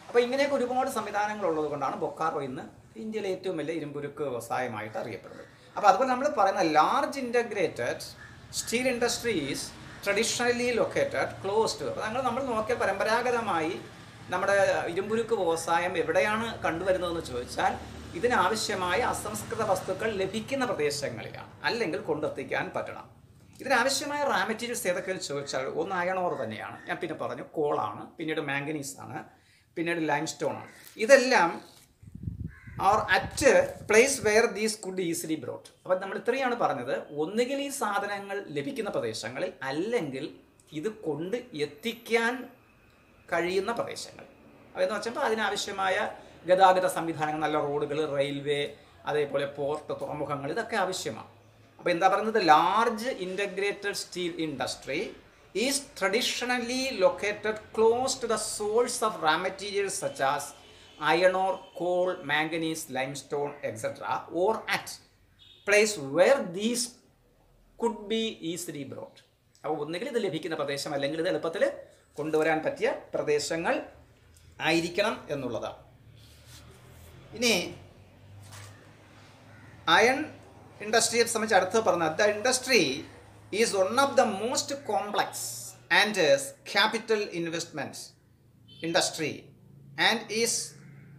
അപ്പോൾ ഇങ്ങനെയൊക്കെ ഒരുപാട് സംവിധാനങ്ങൾ ഉള്ളത് കൊണ്ടാണ് ബൊക്കാറോ ഇന്ന് ഇന്ത്യയിലെ ഏറ്റവും വലിയ ഇരുമ്പുരുക്ക് വ്യവസായമായിട്ട് അറിയപ്പെടുന്നത്. അപ്പോൾ അതുപോലെ നമ്മൾ പറയുന്ന large integrated steel industries traditionally located close to. അപ്പോൾ നമ്മൾ നോക്കിയാൽ പരമ്പരാഗതമായി നമ്മുടെ ഇരുമ്പുരുക്ക് വ്യവസായം എവിടെയാണ് കണ്ടുവരുന്നതെന്ന് ചോദിച്ചാൽ ഇതിനാവശ്യമായ അസംസ്കൃത വസ്തുക്കൾ ലഭിക്കുന്ന പ്രദേശങ്ങളിലാണ്, അല്ലെങ്കിൽ കൊണ്ടെത്തിക്കാൻ പറ്റണം. ഇതിനാവശ്യമായ റാ മെറ്റീരിയൽസ് ഏതൊക്കെയെന്ന് ചോദിച്ചാൽ ഒന്ന് അയണോർ തന്നെയാണ്, ഞാൻ പിന്നെ പറഞ്ഞു, കോളാണ്, പിന്നീട് മാംഗനീസ് ആണ്, പിന്നീട് ലൈംസ്റ്റോൺ ആണ്. ഇതെല്ലാം or at place where these could easily brought. അപ്പം നമ്മൾ ഇത്രയാണ് പറഞ്ഞത്. ഒന്നുകിൽ ഈ സാധനങ്ങൾ ലഭിക്കുന്ന പ്രദേശങ്ങളിൽ, അല്ലെങ്കിൽ ഇത് കൊണ്ട് എത്തിക്കാൻ കഴിയുന്ന പ്രദേശങ്ങൾ. അതെന്ന് വെച്ചപ്പോൾ അതിനാവശ്യമായ ഗതാഗത സംവിധാനങ്ങൾ, നല്ല റോഡുകൾ, റെയിൽവേ, അതേപോലെ പോർട്ട്, തുറമുഖങ്ങൾ, ഇതൊക്കെ ആവശ്യമാണ്. അപ്പോൾ എന്താ പറയുന്നത്? Large integrated steel industry is traditionally located close to the source of raw materials such as iron ore, coal, manganese, limestone, etc. or at place where these could be easily brought. അപ്പോൾ ഒന്നുകിൽ ഇത് ലഭിക്കുന്ന പ്രദേശം, അല്ലെങ്കിൽ ഇത് എളുപ്പത്തിൽ കൊണ്ടുവരാൻ പറ്റിയ പ്രദേശങ്ങൾ ആയിരിക്കണം എന്നുള്ളതാണ്. ഇനി അയൺ ഇൻഡസ്ട്രിയെ സംബന്ധിച്ച് അടുത്ത് പറഞ്ഞത് the industry is one of the most complex and capital investment industry and is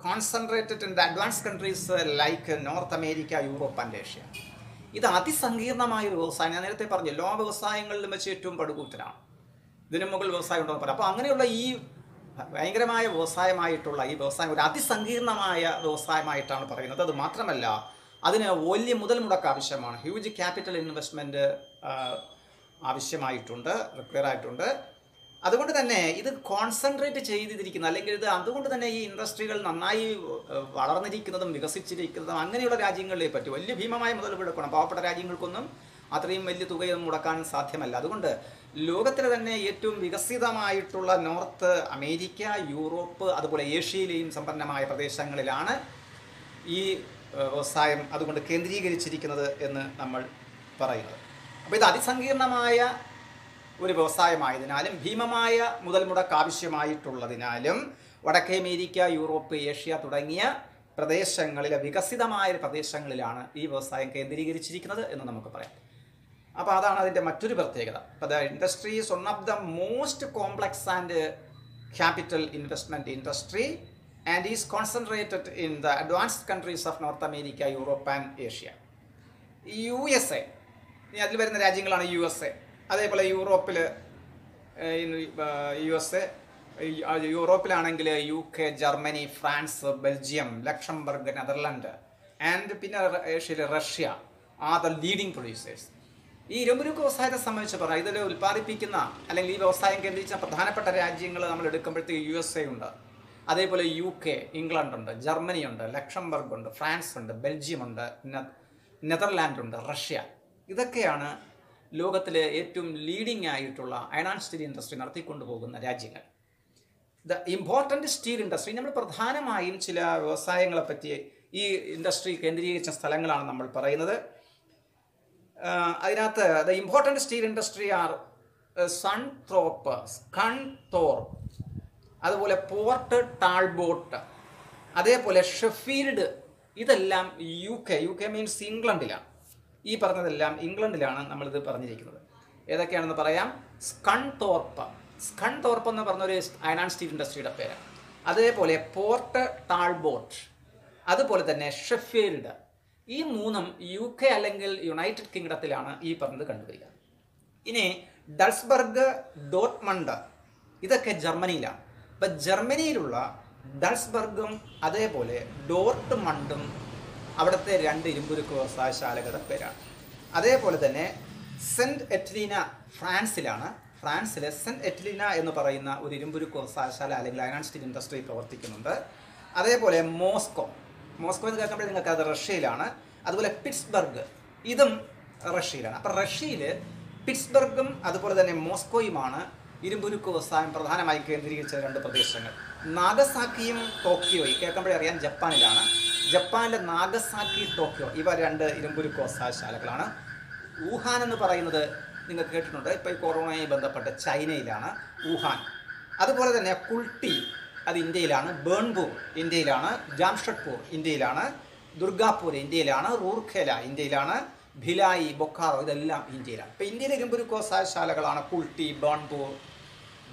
concentrated in the advance countries like north America, Europe and Asia. ഇത് അതിസങ്കീർണമായ ഒരു വ്യവസായം. ഞാൻ നേരത്തെ പറഞ്ഞു, എല്ലാ വ്യവസായങ്ങളിലും വെച്ച് ഏറ്റവും പടുകൂറ്റനാണ്. ഇതിനു മുകളിൽ വ്യവസായം ഉണ്ടെന്ന് പറയാം. അപ്പോൾ അങ്ങനെയുള്ള ഈ ഭയങ്കരമായ വ്യവസായമായിട്ടുള്ള ഈ വ്യവസായം ഒരു അതിസങ്കീർണമായ വ്യവസായമായിട്ടാണ് പറയുന്നത്. അത് മാത്രമല്ല, അതിന് വലിയ മുതൽ മുടക്ക് ആവശ്യമാണ്. ഹ്യൂജ് ക്യാപിറ്റൽ ഇൻവെസ്റ്റ്മെൻറ്റ് ആവശ്യമായിട്ടുണ്ട്, റിക്വയർ ആയിട്ടുണ്ട്. അതുകൊണ്ട് തന്നെ ഇത് കോൺസെൻട്രേറ്റ് ചെയ്തിരിക്കുന്ന, അല്ലെങ്കിൽ ഇത് അതുകൊണ്ട് തന്നെ ഈ ഇൻഡസ്ട്രികൾ നന്നായി വളർന്നിരിക്കുന്നതും വികസിച്ചിരിക്കുന്നതും അങ്ങനെയുള്ള രാജ്യങ്ങളിലേ പറ്റും. വലിയ ഭീമമായ മുതൽ മുടക്കണം. പാവപ്പെട്ട രാജ്യങ്ങൾക്കൊന്നും അത്രയും വലിയ തുകയൊന്നും മുടക്കാൻ സാധ്യമല്ല. അതുകൊണ്ട് ലോകത്തിലെ തന്നെ ഏറ്റവും വികസിതമായിട്ടുള്ള നോർത്ത് അമേരിക്ക, യൂറോപ്പ്, അതുപോലെ ഏഷ്യയിലെയും സമ്പന്നമായ പ്രദേശങ്ങളിലാണ് ഈ വ്യവസായം അതുകൊണ്ട് കേന്ദ്രീകരിച്ചിരിക്കുന്നത് എന്ന് നമ്മൾ പറയുന്നത്. അപ്പോൾ ഇത് അതിസങ്കീർണമായ ഒരു വ്യവസായമായതിനാലും ഭീമമായ മുതൽ മുടക്ക് ആവശ്യമായിട്ടുള്ളതിനാലും വടക്കേ അമേരിക്ക, യൂറോപ്പ്, ഏഷ്യ തുടങ്ങിയ പ്രദേശങ്ങളിലെ വികസിതമായ പ്രദേശങ്ങളിലാണ് ഈ വ്യവസായം കേന്ദ്രീകരിച്ചിരിക്കുന്നത് എന്ന് നമുക്ക് പറയാം. അപ്പോൾ അതാണ് അതിൻ്റെ മറ്റൊരു പ്രത്യേകത. അപ്പോൾ the industry is one of the most complex and capital investment industry and is concentrated in the advanced countries of North America, Europe and Asia. USA, അതിൽ വരുന്ന രാജ്യങ്ങളാണ് USA. അതേപോലെ യൂറോപ്പിൽ USA, യൂറോപ്പിലാണെങ്കിൽ UK, Germany, France, Belgium, Luxembourg, Netherland and പിന്നെ ഏഷ്യയിലെ Russia are the leading producers. ഈ ഇരുമ്പുരുക്ക് വ്യവസായത്തെ സംബന്ധിച്ച് പറയാം, ഇതിൽ ഉൽപ്പാദിപ്പിക്കുന്ന അല്ലെങ്കിൽ ഈ വ്യവസായം കേന്ദ്രീകരിച്ച പ്രധാനപ്പെട്ട രാജ്യങ്ങൾ നമ്മൾ എടുക്കുമ്പോഴത്തേക്ക് USA ഉണ്ട്, അതേപോലെ UK, ഇംഗ്ലണ്ട് ഉണ്ട്, ജർമ്മനി ഉണ്ട്, ലക്ഷംബർഗ് ഉണ്ട്, ഫ്രാൻസ് ഉണ്ട്, ബെൽജിയം ഉണ്ട്, നെതർലാൻഡ് ഉണ്ട്, റഷ്യ. ഇതൊക്കെയാണ് ലോകത്തിലെ ഏറ്റവും ലീഡിംഗ് ആയിട്ടുള്ള അയൺ ആൻഡ് സ്റ്റീൽ ഇൻഡസ്ട്രി നടത്തിക്കൊണ്ടുപോകുന്ന രാജ്യങ്ങൾ. ദ ഇമ്പോർട്ടൻറ്റ് സ്റ്റീൽ ഇൻഡസ്ട്രി, നമ്മൾ പ്രധാനമായും ചില വ്യവസായങ്ങളെ പറ്റി ഈ ഇൻഡസ്ട്രി കേന്ദ്രീകരിച്ച സ്ഥലങ്ങളാണ് നമ്മൾ പറയുന്നത്. അതിനകത്ത് the important steel industry are Scunthorpe, Scunthorpe, അതുപോലെ പോർട്ട് ടാൾബോട്ട്, അതേപോലെ ഷെഫീൽഡ്. ഇതെല്ലാം UK മീൻസ് ഇംഗ്ലണ്ടിലാണ്. ഈ പറഞ്ഞതെല്ലാം ഇംഗ്ലണ്ടിലാണ് നമ്മളിത് പറഞ്ഞിരിക്കുന്നത്. ഏതൊക്കെയാണെന്ന് പറയാം. സ്കൺതോർപ്പ് എന്ന് പറഞ്ഞൊരു അയൺ ആൻഡ് സ്റ്റീൽ ഇൻഡസ്ട്രിയുടെ പേരാണ്. അതേപോലെ പോർട്ട് ടാൾബോട്ട്, അതുപോലെ തന്നെ ഷെഫീൽഡ്. ഈ മൂന്നും UK അല്ലെങ്കിൽ യുണൈറ്റഡ് കിങ്ഡത്തിലാണ് ഈ പറഞ്ഞത് കണ്ടുവരിക. ഇനി ഡൾസ്ബർഗ്, ഡോർട്ട്മണ്ട്, ഇതൊക്കെ ജർമ്മനിയിലാണ്. അപ്പം ജർമ്മനിയിലുള്ള ഡൾസ്ബർഗും അതേപോലെ ഡോർട്ട്മണ്ടും അവിടുത്തെ രണ്ട് ഇരുമ്പുരുക്ക് വ്യവസായശാലകളുടെ പേരാണ്. അതേപോലെ തന്നെ സെൻറ്റ് എറ്റ്ലീന ഫ്രാൻസിലാണ്. ഫ്രാൻസിലെ സെൻറ്റ് എറ്റ്ലീന എന്ന് പറയുന്ന ഒരു ഇരുമ്പുരുക്ക് വ്യവസായശാല അല്ലെങ്കിൽ അയൺ ആൻഡ് സ്റ്റീൽ ഇൻഡസ്ട്രി പ്രവർത്തിക്കുന്നുണ്ട്. അതേപോലെ മോസ്കോ എന്ന് കേൾക്കുമ്പോൾ നിങ്ങൾക്ക് അത് റഷ്യയിലാണ്. അതുപോലെ പിറ്റ്സ്ബർഗ്, ഇതും റഷ്യയിലാണ്. അപ്പം റഷ്യയിൽ പിറ്റ്സ്ബർഗും അതുപോലെ തന്നെ മോസ്കോയുമാണ് ഇരുമ്പുരുക്ക് വ്യവസായം പ്രധാനമായും കേന്ദ്രീകരിച്ച രണ്ട് പ്രദേശങ്ങൾ. നാഗസാക്കിയും ടോക്കിയോയും കേൾക്കുമ്പോഴേ അറിയാം ജപ്പാനിലാണ്. ജപ്പാനിലെ നാഗസാക്കി, ടോക്കിയോ ഇവ രണ്ട് ഇരുമ്പുരുക്ക് വ്യവസായശാലകളാണ്. വുഹാൻ എന്ന് പറയുന്നത് നിങ്ങൾ കേട്ടിട്ടുണ്ട്. ഇപ്പോൾ ഈ കൊറോണയുമായി ബന്ധപ്പെട്ട് ചൈനയിലാണ് വുഹാൻ. അതുപോലെ തന്നെ കുൾട്ടി അത് ഇന്ത്യയിലാണ്. ബേൺപൂർ ഇന്ത്യയിലാണ്. ജാംഷഡ്പൂർ ഇന്ത്യയിലാണ്. ദുർഗാപൂർ ഇന്ത്യയിലാണ്. റൂർഖേല ഇന്ത്യയിലാണ്. ഭിലായി, ബൊക്കാറോ ഇതെല്ലാം ഇന്ത്യയിലാണ്. ഇപ്പോൾ ഇന്ത്യയിലെ ഇരുമ്പുരുക്ക് വ്യവസായശാലകളാണ് കുൾട്ടി, ബേൺപൂർ,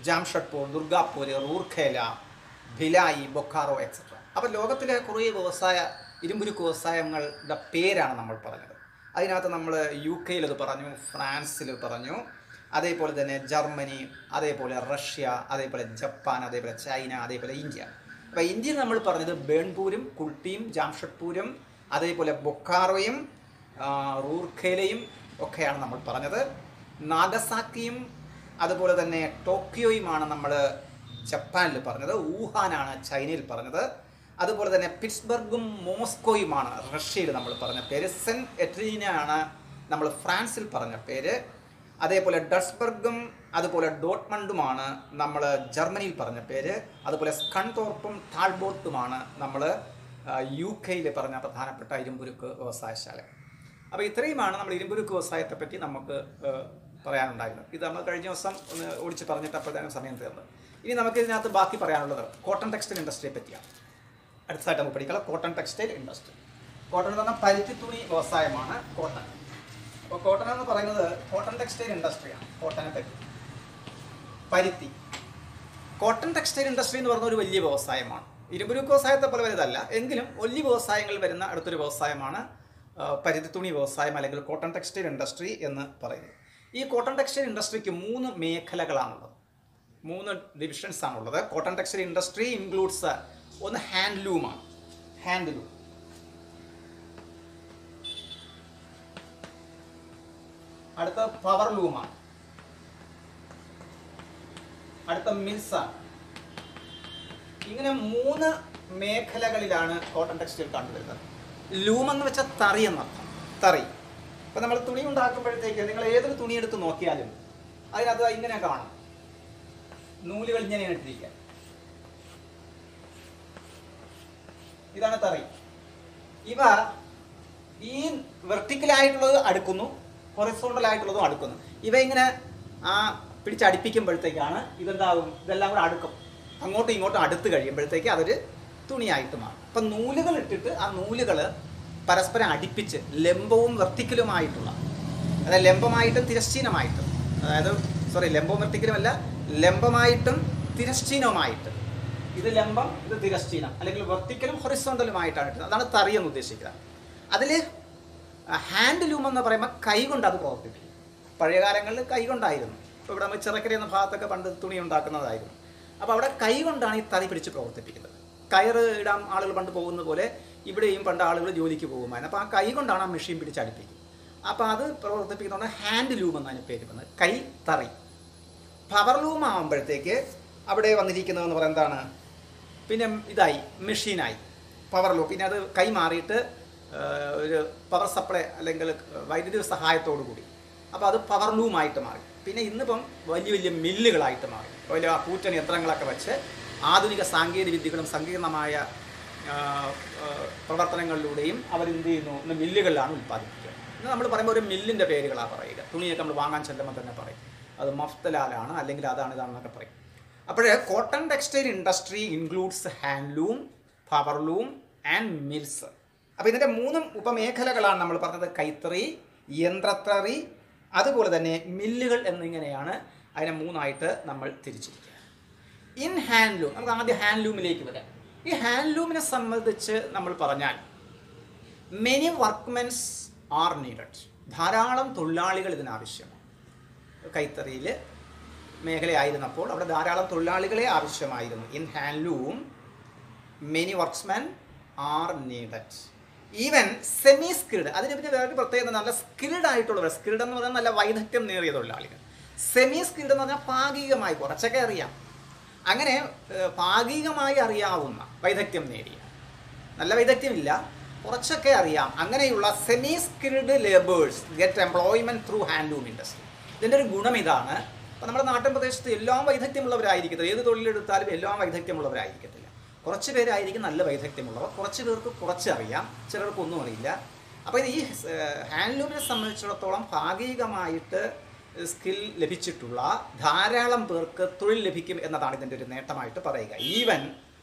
ജാംഷഡ്പൂർ, ദുർഗാപൂർ, റൂർഖേല, ഭിലായി, ബൊക്കാറോ എക്സെട്ര. അപ്പോൾ ലോകത്തിലെ കുറേ ഇരുമ്പുരുക്ക് വ്യവസായങ്ങളുടെ പേരാണ് നമ്മൾ പറഞ്ഞത്. അതിനകത്ത് നമ്മൾ UK അത് പറഞ്ഞു, ഫ്രാൻസിൽ പറഞ്ഞു, അതേപോലെ തന്നെ ജർമ്മനി, അതേപോലെ റഷ്യ, അതേപോലെ ജപ്പാൻ, അതേപോലെ ചൈന, അതേപോലെ ഇന്ത്യ. അപ്പോൾ ഇന്ത്യയിൽ നമ്മൾ പറഞ്ഞത് ബേൺപൂരും കുൾട്ടിയും ജാംഷഡ്പൂരും അതേപോലെ ബൊക്കാറോയും റൂർഖേലയും ഒക്കെയാണ് നമ്മൾ പറഞ്ഞത്. നാഗസാക്കിയും അതുപോലെ തന്നെ ടോക്കിയോയുമാണ് നമ്മൾ ജപ്പാനിൽ പറഞ്ഞത്. വുഹാനാണ് ചൈനയിൽ പറഞ്ഞത്. അതുപോലെ തന്നെ പിറ്റ്സ്ബർഗും മോസ്കോയുമാണ് റഷ്യയിൽ നമ്മൾ പറഞ്ഞ പേര്. സെൻറ്റ് എറ്റ്ലീനയാണ് നമ്മൾ ഫ്രാൻസിൽ പറഞ്ഞ പേര്. അതേപോലെ ഡൾസ്ബർഗും അതുപോലെ ഡോർട്ട്മണ്ടുമാണ് നമ്മൾ ജർമ്മനിയിൽ പറഞ്ഞ പേര്. അതുപോലെ സ്കൺതോർപ്പും ടാൾബോട്ടുമാണ് നമ്മൾ UK പറഞ്ഞ പ്രധാനപ്പെട്ട ഇരുമ്പുരുക്ക് വ്യവസായശാല. അപ്പോൾ ഇത്രയുമാണ് നമ്മൾ ഇരുമ്പുരുക്ക് വ്യവസായത്തെപ്പറ്റി നമുക്ക് പറയാനുണ്ടായിരുന്നത്. ഇത് നമ്മൾ കഴിഞ്ഞ ദിവസം ഒന്ന് ഓടിച്ച് പറഞ്ഞിട്ട് അപ്പോഴത്തേനും സമയം തീർന്നത്. ഇനി നമുക്ക് ഇതിനകത്ത് ബാക്കി പറയാനുള്ളത് കോട്ടൺ ടെക്സ്റ്റൈൽ ഇൻഡസ്ട്രിയെ പറ്റിയാണ്. അടുത്തതായിട്ട് നമുക്ക് പഠിക്കാം കോട്ടൺ ടെക്സ്റ്റൈൽ ഇൻഡസ്ട്രി. കോട്ടൺ എന്ന് പറഞ്ഞാൽ പരുത്തി തുണി വ്യവസായമാണ് കോട്ടൺ. അപ്പോൾ കോട്ടൺ എന്ന് പറയുന്നത് കോട്ടൺ ടെക്സ്റ്റൈൽ ഇൻഡസ്ട്രിയാണ്. കോട്ടനെ പറ്റി പരുത്തി കോട്ടൺ ടെക്സ്റ്റൈൽ ഇൻഡസ്ട്രി എന്ന് പറഞ്ഞ ഒരു വലിയ വ്യവസായമാണ്. ഇരുമ്പുരുക്ക് വ്യവസായത്തെ പോലെ വലുതല്ല, എങ്കിലും വലിയ വ്യവസായങ്ങൾ വരുന്ന അടുത്തൊരു വ്യവസായമാണ് പരുത്തി തുണി വ്യവസായം അല്ലെങ്കിൽ കോട്ടൺ ടെക്സ്റ്റൈൽ ഇൻഡസ്ട്രി എന്ന് പറയുന്നത്. ഈ കോട്ടൺ ടെക്സ്റ്റൈൽ ഇൻഡസ്ട്രിക്ക് 3 മേഖലകളാണുള്ളത്, 3 ഡിവിഷൻസ് ആണുള്ളത്. കോട്ടൺ ടെക്സ്റ്റൈൽ ഇൻഡസ്ട്രി ഇൻക്ലൂഡ്സ് ഒന്ന് ഹാൻഡ്ലൂമാണ്, ഹാൻഡ്ലൂം. അടുത്ത പവർ ലൂമാണ്, അടുത്ത മിൽസാണ്. ഇങ്ങനെ 3 മേഖലകളിലാണ് കോട്ടൺ ടെക്സ്റ്റൈൽ കണ്ടുവരുന്നത്. ലൂം എന്ന് വെച്ചാൽ തറി എന്നർത്ഥം, തറി. ഇപ്പം നമ്മൾ തുണി ഉണ്ടാക്കുമ്പോഴത്തേക്ക് നിങ്ങൾ ഏതൊരു തുണി എടുത്ത് നോക്കിയാലും അതിനകത്ത് ഇങ്ങനെ കാണാം, നൂലുകൾ ഇങ്ങനെയാണ് ഇട്ടിരിക്കുക. ഇതാണ് തറി. ഇവ ഈ വെർട്ടിക്കലായിട്ടുള്ളത് അടുക്കുന്നു, ഹൊറിസോണ്ടൽ ആയിട്ടുള്ളതും അടുക്കുന്നു. ഇവ ഇങ്ങനെ പിടിച്ചടിപ്പിക്കുമ്പോഴത്തേക്കാണ് ഇതെന്താകും, ഇതെല്ലാം കൂടെ അടുക്കും. അങ്ങോട്ടും ഇങ്ങോട്ടും അടുത്ത് കഴിയുമ്പോഴത്തേക്ക് അതൊരു തുണിയായിട്ട് മാറും. അപ്പം നൂലുകൾ ഇട്ടിട്ട് ആ നൂലുകൾ പരസ്പരം അടുപ്പിച്ച് ലംബവും വെർട്ടിക്കലുമായിട്ടുള്ള, അതായത് ലംബമായിട്ടും തിരശ്ചീനമായിട്ടും, അതായത് ലംബവും വെർട്ടിക്കലുമല്ല, ലംബമായിട്ടും തിരശ്ചീനവുമായിട്ട്, ഇത് ലംബം ഇത് തിരശ്ചീനം, അല്ലെങ്കിൽ വെർട്ടിക്കലും ഹൊറിസോണ്ടലുമായിട്ടാണ് ഇട്ടത്. അതാണ് തറി എന്ന് ഉദ്ദേശിക്കുന്നത്. അതിൽ ഹാൻഡ്ലൂം എന്ന് പറയുമ്പോൾ കൈകൊണ്ട് അത് പ്രവർത്തിപ്പിക്കും. പഴയ കാലങ്ങളിൽ കൈകൊണ്ടായിരുന്നു. ഇപ്പോൾ ഇവിടെ നമ്മൾ ചിറക്കര എന്ന ഭാഗത്തൊക്കെ പണ്ട് തുണി ഉണ്ടാക്കുന്നതായിരുന്നു. അപ്പോൾ അവിടെ കൈകൊണ്ടാണ് ഈ തറി പിടിച്ച് പ്രവർത്തിപ്പിക്കുന്നത്. കയറ് ഇടാൻ ആളുകൾ പണ്ട് പോകുന്ന പോലെ ഇവിടെയും പണ്ട് ആളുകൾ ജോലിക്ക് പോകുമായിരുന്നു. അപ്പോൾ ആ കൈ കൊണ്ടാണ് ആ മെഷീൻ പിടിച്ചടിപ്പിക്കുന്നത്. അപ്പോൾ അത് പ്രവർത്തിപ്പിക്കുന്നതുകൊണ്ട് ഹാൻഡ്ലൂം എന്നാണ് പേര് വന്നത്, കൈ തറി. പവർ ലൂം ആകുമ്പോഴത്തേക്ക് അവിടെ വന്നിരിക്കുന്നതെന്ന് പറയുന്നത് എന്താണ്, പിന്നെ ഇതായി മെഷീനായി പവർ ലൂം. പിന്നെ അത് കൈ മാറിയിട്ട് ഒരു പവർ സപ്ലൈ അല്ലെങ്കിൽ വൈദ്യുതി സഹായത്തോടു കൂടി, അപ്പോൾ അത് പവർ ലൂമായിട്ട് മാറി. പിന്നെ ഇന്നിപ്പം വലിയ വലിയ മില്ലുകളായിട്ട് മാറി. വലിയ കൂറ്റൻ യന്ത്രങ്ങളൊക്കെ വെച്ച് ആധുനിക സാങ്കേതിക വിദ്യകളും സങ്കീർണമായ പ്രവർത്തനങ്ങളിലൂടെയും അവരെന്ത് ചെയ്യുന്നു, ഇന്ന് മില്ലുകളിലാണ് ഉൽപ്പാദിപ്പിക്കുക. ഇന്ന് നമ്മൾ പറയുമ്പോൾ ഒരു മില്ലിൻ്റെ പേരുകളാണ് പറയുക. തുണിയൊക്കെ നമ്മൾ വാങ്ങാൻ ചെല്ലുമ്പോൾ തന്നെ പറയും അത് മഫ്തലാലാണ്, അല്ലെങ്കിൽ അതാണ് ഇതാണെന്നൊക്കെ പറയും. അപ്പോൾ cotton textile industry includes handloom, power loom and mills. അപ്പോൾ ഇതിൻ്റെ 3 ഉപമേഖലകളാണ് നമ്മൾ പറഞ്ഞത്, കൈത്തറി, യന്ത്രത്തറി, അതുപോലെ തന്നെ മില്ലുകൾ എന്നിങ്ങനെയാണ് അതിനെ 3ആയിട്ട് നമ്മൾ തിരിച്ചിരിക്കുക. ഇൻ ഹാൻഡ്ലൂം, നമുക്ക് ആദ്യം ഹാൻഡ്ലൂമിലേക്ക് വരാം. ഈ ഹാൻഡ്ലൂമിനെ സംബന്ധിച്ച് നമ്മൾ പറഞ്ഞാൽ മെനി വർക്ക്മെൻസ് ആർ നീഡഡ്, ധാരാളം തൊഴിലാളികൾ ഇതിനാവശ്യമാണ്. കൈത്തറിയിൽ മേഖലയായിരുന്നപ്പോൾ അവിടെ ധാരാളം തൊഴിലാളികളെ ആവശ്യമായിരുന്നു. In handloom many workmen are needed, even semi skilled. അതിന് പിന്നെ വേറെ പ്രത്യേകത, നല്ല സ്കിൽഡ് ആയിട്ടുള്ളവർ. സ്കിൽഡ് എന്ന് പറഞ്ഞാൽ നല്ല വൈദഗ്ധ്യം നേറിയ തൊഴിലാളികൾ. സെമി സ്കിൽഡ് എന്ന് പറഞ്ഞാൽ ഭാഗികമായി കുറച്ചൊക്കെ അറിയാം, അങ്ങനെ ഭാഗികമായി അറിയാവുന്ന, വൈദഗ്ധ്യം നേടിയ, നല്ല വൈദഗ്ധ്യമില്ല കുറച്ചൊക്കെ അറിയാം, അങ്ങനെയുള്ള semi skilled labours get employment through handloom industry. ഇതിൻ്റെ ഒരു ഗുണം ഇതാണ്, അപ്പോൾ നമ്മുടെ നാട്ടിൻ പ്രദേശത്ത് എല്ലാം വൈദഗ്ധ്യമുള്ളവരായിരിക്കത്തില്ല, ഏത് തൊഴിലെടുത്താലും എല്ലാം വൈദഗ്ധ്യമുള്ളവരായിരിക്കത്തില്ല. കുറച്ച് പേരായിരിക്കും നല്ല വൈദഗ്ധ്യമുള്ളവർ, കുറച്ച് പേർക്ക് കുറച്ച് അറിയാം, ചിലർക്കൊന്നും അറിയില്ല. അപ്പോൾ ഈ ഹാൻഡ്ലൂമിനെ സംബന്ധിച്ചിടത്തോളം ഭാഗികമായിട്ട് സ്കിൽ ലഭിച്ചിട്ടുള്ള ധാരാളം പേർക്ക് തൊഴിൽ ലഭിക്കും എന്നതാണ് ഇതിൻ്റെ ഒരു നേട്ടമായിട്ട് പറയുക. Even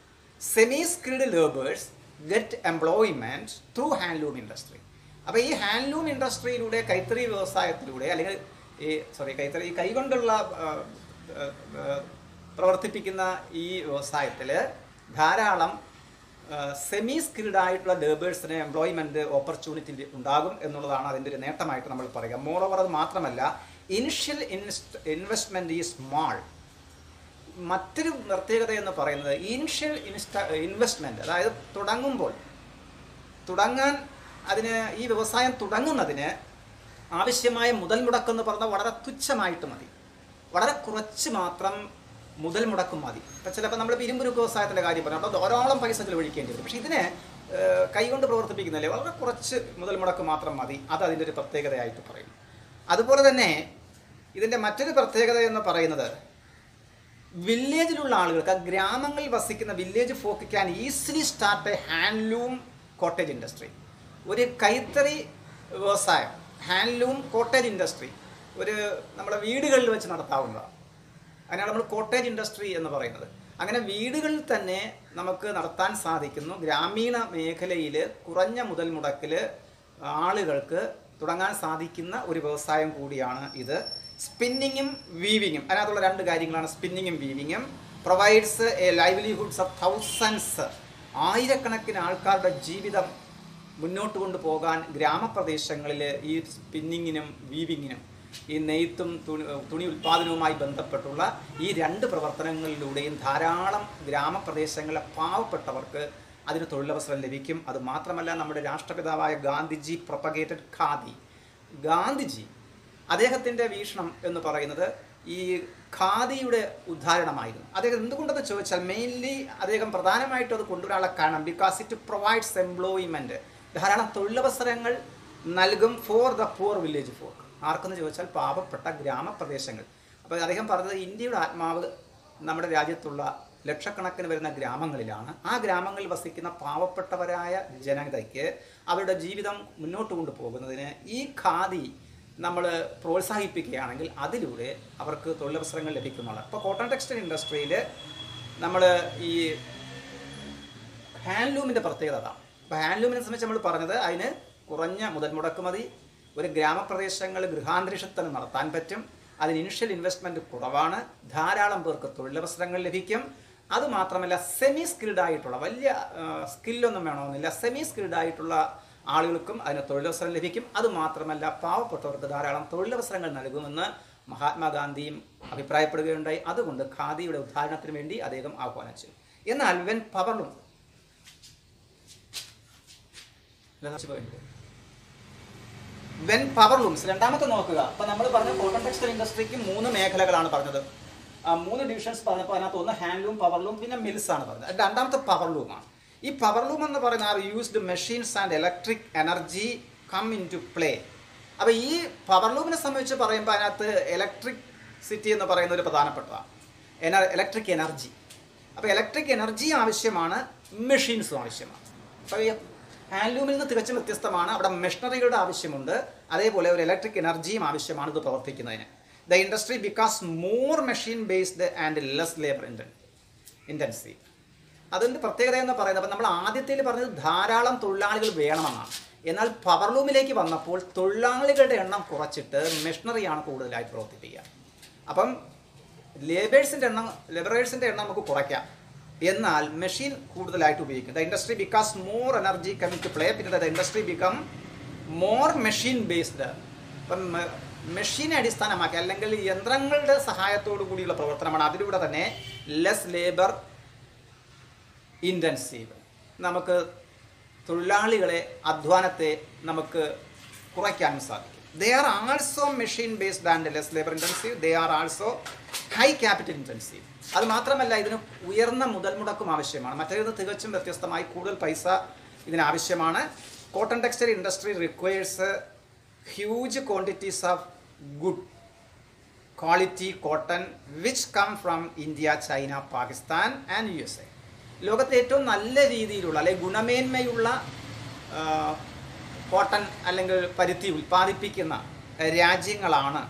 semi skilled labours get employment through handloom industry. അപ്പോൾ ഈ ഹാൻഡ്ലൂം ഇൻഡസ്ട്രിയിലൂടെ, കൈത്തറി വ്യവസായത്തിലൂടെ, അല്ലെങ്കിൽ കൈത്തറി കൈകൊണ്ടുള്ള പ്രവർത്തിപ്പിക്കുന്ന ഈ വ്യവസായത്തിൽ ധാരാളം സെമി സ്കിൽഡ് ആയിട്ടുള്ള ലേബേഴ്സിന് എംപ്ലോയ്മെൻറ്റ് ഓപ്പർച്യൂണിറ്റി ഉണ്ടാകും എന്നുള്ളതാണ് അതിൻ്റെ ഒരു നേട്ടമായിട്ട് നമ്മൾ പറയുക. മോറോവർ അത് മാത്രമല്ല, ഇനിഷ്യൽ ഇൻവെസ്റ്റ്മെൻറ്റ് ഈസ് സ്മാൾ. മറ്റൊരു പ്രത്യേകത എന്ന് പറയുന്നത് ഇനിഷ്യൽ ഇൻവെസ്റ്റ്മെൻറ്റ്, അതായത് തുടങ്ങാൻ അതിന് ഈ വ്യവസായം തുടങ്ങുന്നതിന് ആവശ്യമായ മുതൽ മുടക്കെന്ന് പറഞ്ഞാൽ വളരെ തുച്ഛമായിട്ട് മതി, വളരെ കുറച്ച് മാത്രം മുതൽ മുടക്കും മതി. ഇപ്പം ചിലപ്പോൾ നമ്മളിപ്പോൾ ഇരുമ്പുരുക്ക് വ്യവസായത്തിൻ്റെ കാര്യം പറഞ്ഞാൽ അപ്പോൾ ധാരാളം പൈസ ചിലവഴിക്കേണ്ടി വരും. പക്ഷേ ഇതിനെ കൈകൊണ്ട് പ്രവർത്തിപ്പിക്കുന്നില്ലേ, വളരെ കുറച്ച് മുതൽ മുടക്ക് മാത്രം മതി. അത് അതിൻ്റെ ഒരു പ്രത്യേകതയായിട്ട് പറയും. അതുപോലെ തന്നെ ഇതിൻ്റെ മറ്റൊരു പ്രത്യേകത എന്ന് പറയുന്നത്, വില്ലേജിലുള്ള ആളുകൾക്ക്, ഗ്രാമങ്ങളിൽ വസിക്കുന്ന village folk can easily start A handloom cottage industry. ഒരു കൈത്തറി വ്യവസായം, ഹാൻഡ്ലൂം കോട്ടേജ് ഇൻഡസ്ട്രി നമ്മുടെ വീടുകളിൽ വെച്ച് നടത്താവുന്നതാണ്. അതിനാണ് നമ്മൾ കോട്ടേജ് ഇൻഡസ്ട്രി എന്ന് പറയുന്നത്. അങ്ങനെ വീടുകളിൽ തന്നെ നമുക്ക് നടത്താൻ സാധിക്കുന്നു. ഗ്രാമീണ മേഖലയിൽ കുറഞ്ഞ മുതൽ മുടക്കിൽ ആളുകൾക്ക് തുടങ്ങാൻ സാധിക്കുന്ന ഒരു വ്യവസായം കൂടിയാണ് ഇത്. സ്പിന്നിങ്ങും വീവിങ്ങും, അതിനകത്തുള്ള രണ്ട് കാര്യങ്ങളാണ്. സ്പിന്നിങ്ങും വീവിങ്ങും provides a livelihoods of thousands, ആയിരക്കണക്കിന് ആൾക്കാരുടെ ജീവിതം മുന്നോട്ട് കൊണ്ടുപോകാൻ ഗ്രാമപ്രദേശങ്ങളിൽ ഈ സ്പിന്നിങ്ങിനും വീവിങ്ങിനും, ഈ നെയ്ത്തും തുണി ഉൽപ്പാദനവുമായി ബന്ധപ്പെട്ടുള്ള ഈ രണ്ട് പ്രവർത്തനങ്ങളിലൂടെയും ധാരാളം ഗ്രാമപ്രദേശങ്ങളിലെ പാവപ്പെട്ടവർക്ക് അതിന് തൊഴിലവസരം ലഭിക്കും. അത് മാത്രമല്ല, നമ്മുടെ രാഷ്ട്രപിതാവായ ഗാന്ധിജി പ്രൊപ്പഗേറ്റഡ് ഖാദി. ഗാന്ധിജി അദ്ദേഹത്തിൻ്റെ വീക്ഷണം എന്ന് പറയുന്നത് ഈ ഖാദിയുടെ ഉദാഹരണമായിരുന്നു. അദ്ദേഹം എന്തുകൊണ്ടെന്ന് ചോദിച്ചാൽ മെയിൻലി അദ്ദേഹം പ്രധാനമായിട്ടും അത് കൊണ്ടുവരാനുള്ള കാരണം ബിക്കോസ് ഇറ്റ് പ്രൊവൈഡ്സ് എംപ്ലോയ്മെൻറ്റ്, ധാരാളം തൊഴിലവസരങ്ങൾ നൽകും for the poor village folk. ആർക്കെന്ന് ചോദിച്ചാൽ പാവപ്പെട്ട ഗ്രാമപ്രദേശങ്ങൾ. അപ്പോൾ അദ്ദേഹം പറഞ്ഞത് ഇന്ത്യയുടെ ആത്മാവ് നമ്മുടെ രാജ്യത്തുള്ള ലക്ഷക്കണക്കിന് വരുന്ന ഗ്രാമങ്ങളിലാണ്. ആ ഗ്രാമങ്ങളിൽ വസിക്കുന്ന പാവപ്പെട്ടവരായ ജനതയ്ക്ക് അവരുടെ ജീവിതം മുന്നോട്ട് കൊണ്ടുപോകുന്നതിന് ഈ ഖാദി നമ്മൾ പ്രോത്സാഹിപ്പിക്കുകയാണെങ്കിൽ അതിലൂടെ അവർക്ക് തൊഴിലവസരങ്ങൾ ലഭിക്കുന്നതാണ്. ഇപ്പോൾ കോട്ടൺ ടെക്സ്റ്റൈൽ ഇൻഡസ്ട്രിയിൽ നമ്മൾ ഈ ഹാൻഡ്ലൂമിൻ്റെ പ്രത്യേകത അതാണ്. ഇപ്പോൾ ഹാൻഡ്ലൂമിനെ സംബന്ധിച്ച് നമ്മൾ പറഞ്ഞത് അതിന് കുറഞ്ഞ മുതൽ മുടക്ക് മതി, ഒരു ഗ്രാമപ്രദേശങ്ങൾ ഗൃഹാന്തരീക്ഷത്തിൽ നടത്താൻ പറ്റും, അതിന് ഇനിഷ്യൽ ഇൻവെസ്റ്റ്മെൻറ്റ് കുറവാണ്, ധാരാളം പേർക്ക് തൊഴിലവസരങ്ങൾ ലഭിക്കും. അതുമാത്രമല്ല സെമി സ്കിൽഡ് ആയിട്ടുള്ള, വലിയ സ്കില്ലൊന്നും വേണമെന്നില്ല, സെമി സ്കിൽഡ് ആയിട്ടുള്ള ആളുകൾക്കും അതിന് തൊഴിലവസരം ലഭിക്കും. അതുമാത്രമല്ല പാവപ്പെട്ടവർക്ക് ധാരാളം തൊഴിലവസരങ്ങൾ നൽകുമെന്ന് മഹാത്മാഗാന്ധിയും അഭിപ്രായപ്പെടുകയുണ്ടായി. അതുകൊണ്ട് ഖാദിയുടെ ഉദാഹരണത്തിന് വേണ്ടി അദ്ദേഹം ആഹ്വാനം ചെയ്തു. എന്നാൽ വെൻ പവർലൂംസ് രണ്ടാമത്തെ നോക്കുക. അപ്പം നമ്മൾ പറഞ്ഞ കോട്ടൺ ടെക്സ്റ്റൈൽ ഇൻഡസ്ട്രിക്ക് 3 മേഖലകളാണ് പറഞ്ഞത്, 3 ഡിവിഷൻസ് പറഞ്ഞപ്പോൾ അതിനകത്ത് ഒന്ന് ഹാൻഡ്ലൂം, പവർലൂം, പിന്നെ മിൽസ് ആണ് പറഞ്ഞത്. രണ്ടാമത്തെ പവർലൂമാണ്. ഈ പവർലൂം എന്ന് പറയുന്ന are used machines and electric energy come into play. അപ്പോൾ ഈ പവർലൂമിനെ സംബന്ധിച്ച് പറയുമ്പോൾ അതിനകത്ത് ഇലക്ട്രിസിറ്റി എന്ന് പറയുന്ന ഒരു പ്രധാനപ്പെട്ടതാണ്, ഇലക്ട്രിക് എനർജി. അപ്പോൾ ഇലക്ട്രിക് എനർജി ആവശ്യമാണ്, മെഷീൻസും ആവശ്യമാണ്. അപ്പോൾ ഈ ഹാൻഡ്ലൂമിൽ നിന്ന് തികച്ചും വ്യത്യസ്തമാണ്. അവിടെ മെഷീനറികളുടെ ആവശ്യമുണ്ട്, അതേപോലെ ഒരു ഇലക്ട്രിക് എനർജിയും ആവശ്യമാണ് ഇത് പ്രവർത്തിക്കുന്നതിന്. The industry because more machine based and less labour intensive. അതിൻ്റെ പ്രത്യേകത എന്ന് പറയുന്നത്, അപ്പം നമ്മൾ ആദ്യത്തേൽ പറഞ്ഞത് ധാരാളം തൊഴിലാളികൾ വേണമെന്നാണ്. എന്നാൽ പവർലൂമിലേക്ക് വന്നപ്പോൾ തൊഴിലാളികളുടെ എണ്ണം കുറച്ചിട്ട് മെഷീനറിയാണ് കൂടുതലായിട്ട് പ്രവർത്തിപ്പിക്കുക. അപ്പം ലേബേഴ്സിൻ്റെ എണ്ണം നമുക്ക് കുറയ്ക്കാം, എന്നാൽ മെഷീൻ കൂടുതലായിട്ട് ഉപയോഗിക്കും. The industry because more energy come to play. പിന്നെ the industry become more machine based. അപ്പം മെഷീനെ അടിസ്ഥാനമാക്കി അല്ലെങ്കിൽ യന്ത്രങ്ങളുടെ സഹായത്തോടു കൂടിയുള്ള പ്രവർത്തനമാണ്. അതിലൂടെ തന്നെ ലെസ് ലേബർ ഇൻറ്റൻസീവ്, നമുക്ക് തൊഴിലാളികളെ അധ്വാനത്തെ നമുക്ക് കുറയ്ക്കാനും സാധിക്കും. They are also machine based and less labour intensive. They are also high capital intensive. അത് മാത്രമല്ല ഇതിന് ഉയർന്ന മുതൽ മുടക്കും ആവശ്യമാണ്. മറ്റേത് തികച്ചും വ്യത്യസ്തമായി കൂടുതൽ പൈസ ഇതിനാവശ്യമാണ്. Cotton textile industry requires huge quantities of good quality cotton which come from India, China, Pakistan and USA. ലോകത്തെ ഏറ്റവും നല്ല രീതിയിലുള്ള അല്ലെങ്കിൽ ഗുണമേന്മയുള്ള കോട്ടൺ അല്ലെങ്കിൽ പരുത്തി ഉൽപ്പാദിപ്പിക്കുന്ന രാജ്യങ്ങളാണ്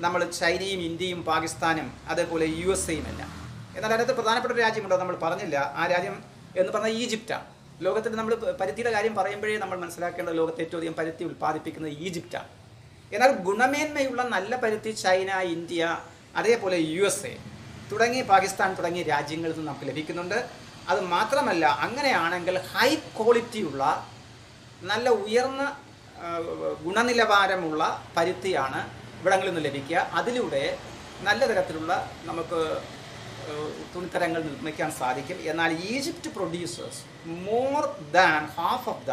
നമ്മൾ ചൈനയും ഇന്ത്യയും പാകിസ്ഥാനും അതേപോലെ USA എല്ലാം. എന്നാൽ അതിനകത്ത് പ്രധാനപ്പെട്ട ഒരു രാജ്യമുണ്ടോ നമ്മൾ പറഞ്ഞില്ല. ആ രാജ്യം എന്ന് പറഞ്ഞാൽ ഈജിപ്റ്റാണ്. ലോകത്തിൽ നമ്മൾ പരുത്തിയുടെ കാര്യം പറയുമ്പോഴേ നമ്മൾ മനസ്സിലാക്കേണ്ടത് ലോകത്തെ ഏറ്റവും അധികം പരുത്തി ഉൽപ്പാദിപ്പിക്കുന്നത് ഈജിപ്റ്റാണ്. എന്നാൽ ഗുണമേന്മയുള്ള നല്ല പരുത്തി ചൈന, ഇന്ത്യ, അതേപോലെ USA തുടങ്ങി പാകിസ്ഥാൻ തുടങ്ങിയ രാജ്യങ്ങളിൽ നിന്ന് നമുക്ക് ലഭിക്കുന്നുണ്ട്. അത് മാത്രമല്ല, അങ്ങനെയാണെങ്കിൽ ഹൈ ക്വാളിറ്റിയുള്ള നല്ല ഉയർന്ന ഗുണനിലവാരമുള്ള പരുത്തിയാണ് ഇവിടങ്ങളിൽ നിന്ന് ലഭിക്കുക. അതിലൂടെ നല്ല തരത്തിലുള്ള നമുക്ക് തുണിത്തരങ്ങൾ നിർമ്മിക്കാൻ സാധിക്കും. എന്നാൽ Egypt produces more than half of the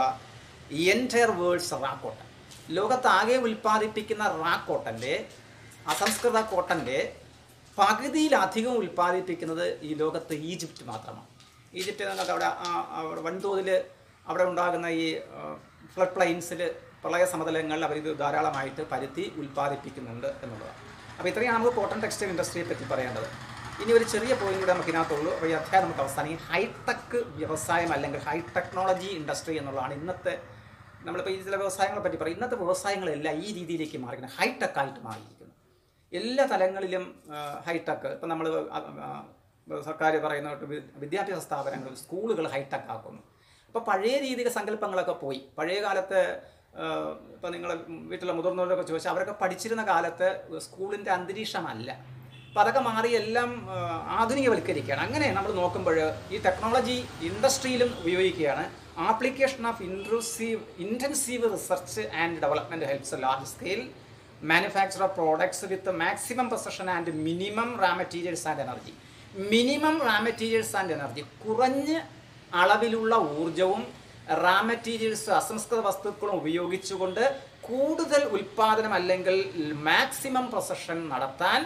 entire world's raw cotton. ലോകത്താകെ ഉൽപ്പാദിപ്പിക്കുന്ന റാ കോട്ടൻ്റെ, അസംസ്കൃത കോട്ടൻ്റെ പകുതിയിലധികം ഉൽപ്പാദിപ്പിക്കുന്നത് ഈ ലോകത്ത് ഈജിപ്റ്റ് മാത്രമാണ്. ഈജിപ്റ്റ് എന്നൊക്കെ അവിടെ വൻതോതിൽ അവിടെ ഉണ്ടാകുന്ന ഈ ഫ്ലഡ് പ്ലെയിൻസിൽ, പ്രളയ സമതലങ്ങളിൽ അവരിത് ധാരാളമായിട്ട് പരുത്തി ഉൽപ്പാദിപ്പിക്കുന്നുണ്ട് എന്നുള്ളതാണ്. അപ്പോൾ ഇത്രയാണ് നമുക്ക് കോട്ടൺ ടെക്സ്റ്റൈൽ ഇൻഡസ്ട്രിയെ പറ്റി പറയേണ്ടത്. ഇനി ഒരു ചെറിയ പോയിന്റ് കൂടെ നമുക്ക് ഇതിനകത്തുള്ളൂ. അപ്പോൾ ഈ അധ്യായം നമുക്ക് അവസാനിക്കും. ഹൈടെക് വ്യവസായം അല്ലെങ്കിൽ ഹൈ ടെക്നോളജി ഇൻഡസ്ട്രി എന്നുള്ളതാണ് ഇന്നത്തെ, നമ്മളിപ്പോൾ ഈ ചില വ്യവസായങ്ങളെ പറ്റി പറയും. ഇന്നത്തെ വ്യവസായങ്ങളെല്ലാം ഈ രീതിയിലേക്ക് മാറിയിരിക്കുന്നത്, ഹൈടെക് ആയിട്ട് മാറിയിരിക്കുന്നു. എല്ലാ തലങ്ങളിലും ഹൈടെക്. ഇപ്പം നമ്മൾ സർക്കാർ പറയുന്ന വിദ്യാഭ്യാസ സ്ഥാപനങ്ങൾ, സ്കൂളുകൾ ഹൈടെക് ആക്കുന്നു. അപ്പോൾ പഴയ രീതിയിൽ സങ്കല്പങ്ങളൊക്കെ പോയി. പഴയ കാലത്ത് ഇപ്പോൾ നിങ്ങൾ വീട്ടിലെ മുതിർന്നവരൊക്കെ ചോദിച്ചാൽ അവരൊക്കെ പഠിച്ചിരുന്ന കാലത്ത് സ്കൂളിൻ്റെ അന്തരീക്ഷമല്ല. അപ്പോൾ അതൊക്കെ മാറി എല്ലാം ആധുനികവൽക്കരിക്കുകയാണ്. അങ്ങനെ നമ്മൾ നോക്കുമ്പോൾ ഈ ടെക്നോളജി ഇൻഡസ്ട്രിയിലും ഉപയോഗിക്കുകയാണ്. Application of intensive research and development helps large scale manufacture of products with maximum possession and minimum റാ മെറ്റീരിയൽസ് ആൻഡ് എനർജി. മിനിമം റാ മെറ്റീരിയൽസ് ആൻഡ് എനർജി, കുറഞ്ഞ അളവിലുള്ള ഊർജവും റാ മെറ്റീരിയൽസ് അസംസ്കൃത വസ്തുക്കളും ഉപയോഗിച്ചുകൊണ്ട് കൂടുതൽ ഉൽപ്പാദനം അല്ലെങ്കിൽ മാക്സിമം പൊസഷൻ നടത്താൻ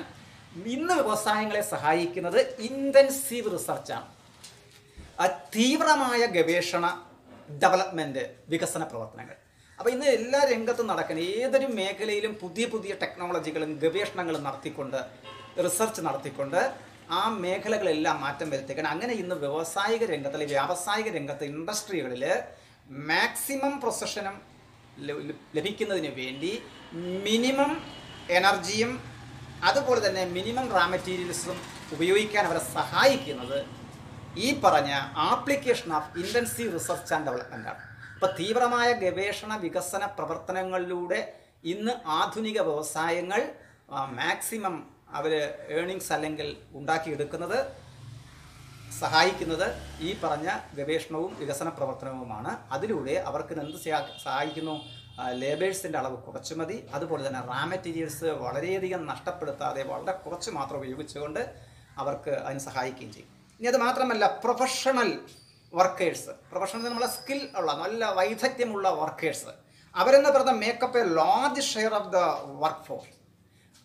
ഇന്ന് വ്യവസായങ്ങളെ സഹായിക്കുന്നത് ഇൻറ്റൻസീവ് റിസർച്ചാണ്. തീവ്രമായ ഗവേഷണ ഡെവലപ്മെൻറ്റ് വികസന പ്രവർത്തനങ്ങൾ. അപ്പോൾ ഇന്ന് എല്ലാ രംഗത്തും നടക്കുന്ന ഏതൊരു മേഖലയിലും പുതിയ പുതിയ ടെക്നോളജികളും ഗവേഷണങ്ങളും നടത്തിക്കൊണ്ട്, റിസർച്ച് നടത്തിക്കൊണ്ട് ആ മേഖലകളെല്ലാം മാറ്റം വരുത്തിക്കണം. അങ്ങനെ ഇന്ന് വ്യവസായിക രംഗത്ത് അല്ലെങ്കിൽ വ്യാവസായിക രംഗത്ത് ഇൻഡസ്ട്രികളിൽ മാക്സിമം പ്രൊസഷനും ലഭിക്കുന്നതിന് വേണ്ടി മിനിമം എനർജിയും അതുപോലെ തന്നെ മിനിമം റാ മെറ്റീരിയൽസും ഉപയോഗിക്കാൻ അവരെ സഹായിക്കുന്നത് ഈ പറഞ്ഞ application of intensive research and development ആണ്. അപ്പോൾ തീവ്രമായ ഗവേഷണ വികസന പ്രവർത്തനങ്ങളിലൂടെ ഇന്ന് ആധുനിക വ്യവസായങ്ങൾ മാക്സിമം അവർ ഏണിങ്സ് അല്ലെങ്കിൽ ഉണ്ടാക്കിയെടുക്കുന്നത് സഹായിക്കുന്നത് ഈ പറഞ്ഞ ഗവേഷണവും വികസന പ്രവർത്തനവുമാണ്. അതിലൂടെ അവർക്ക് എന്ത് സഹായിക്കുന്നു? ലേബേഴ്സിൻ്റെ അളവ് കുറച്ച് മതി. അതുപോലെ തന്നെ റാ മെറ്റീരിയൽസ് വളരെയധികം നഷ്ടപ്പെടുത്താതെ വളരെ കുറച്ച് മാത്രം ഉപയോഗിച്ചുകൊണ്ട് അവർക്ക് അതിന് സഹായിക്കുകയും ചെയ്യും. ഇനി അത് മാത്രമല്ല, പ്രൊഫഷണൽ വർക്കേഴ്സ്, പ്രൊഫഷണൽ നമ്മളെ സ്കിൽ ഉള്ള നല്ല വൈദഗ്ധ്യമുള്ള വർക്കേഴ്സ്, അവരെന്ന് പറയുന്ന makeup A large share of the work force.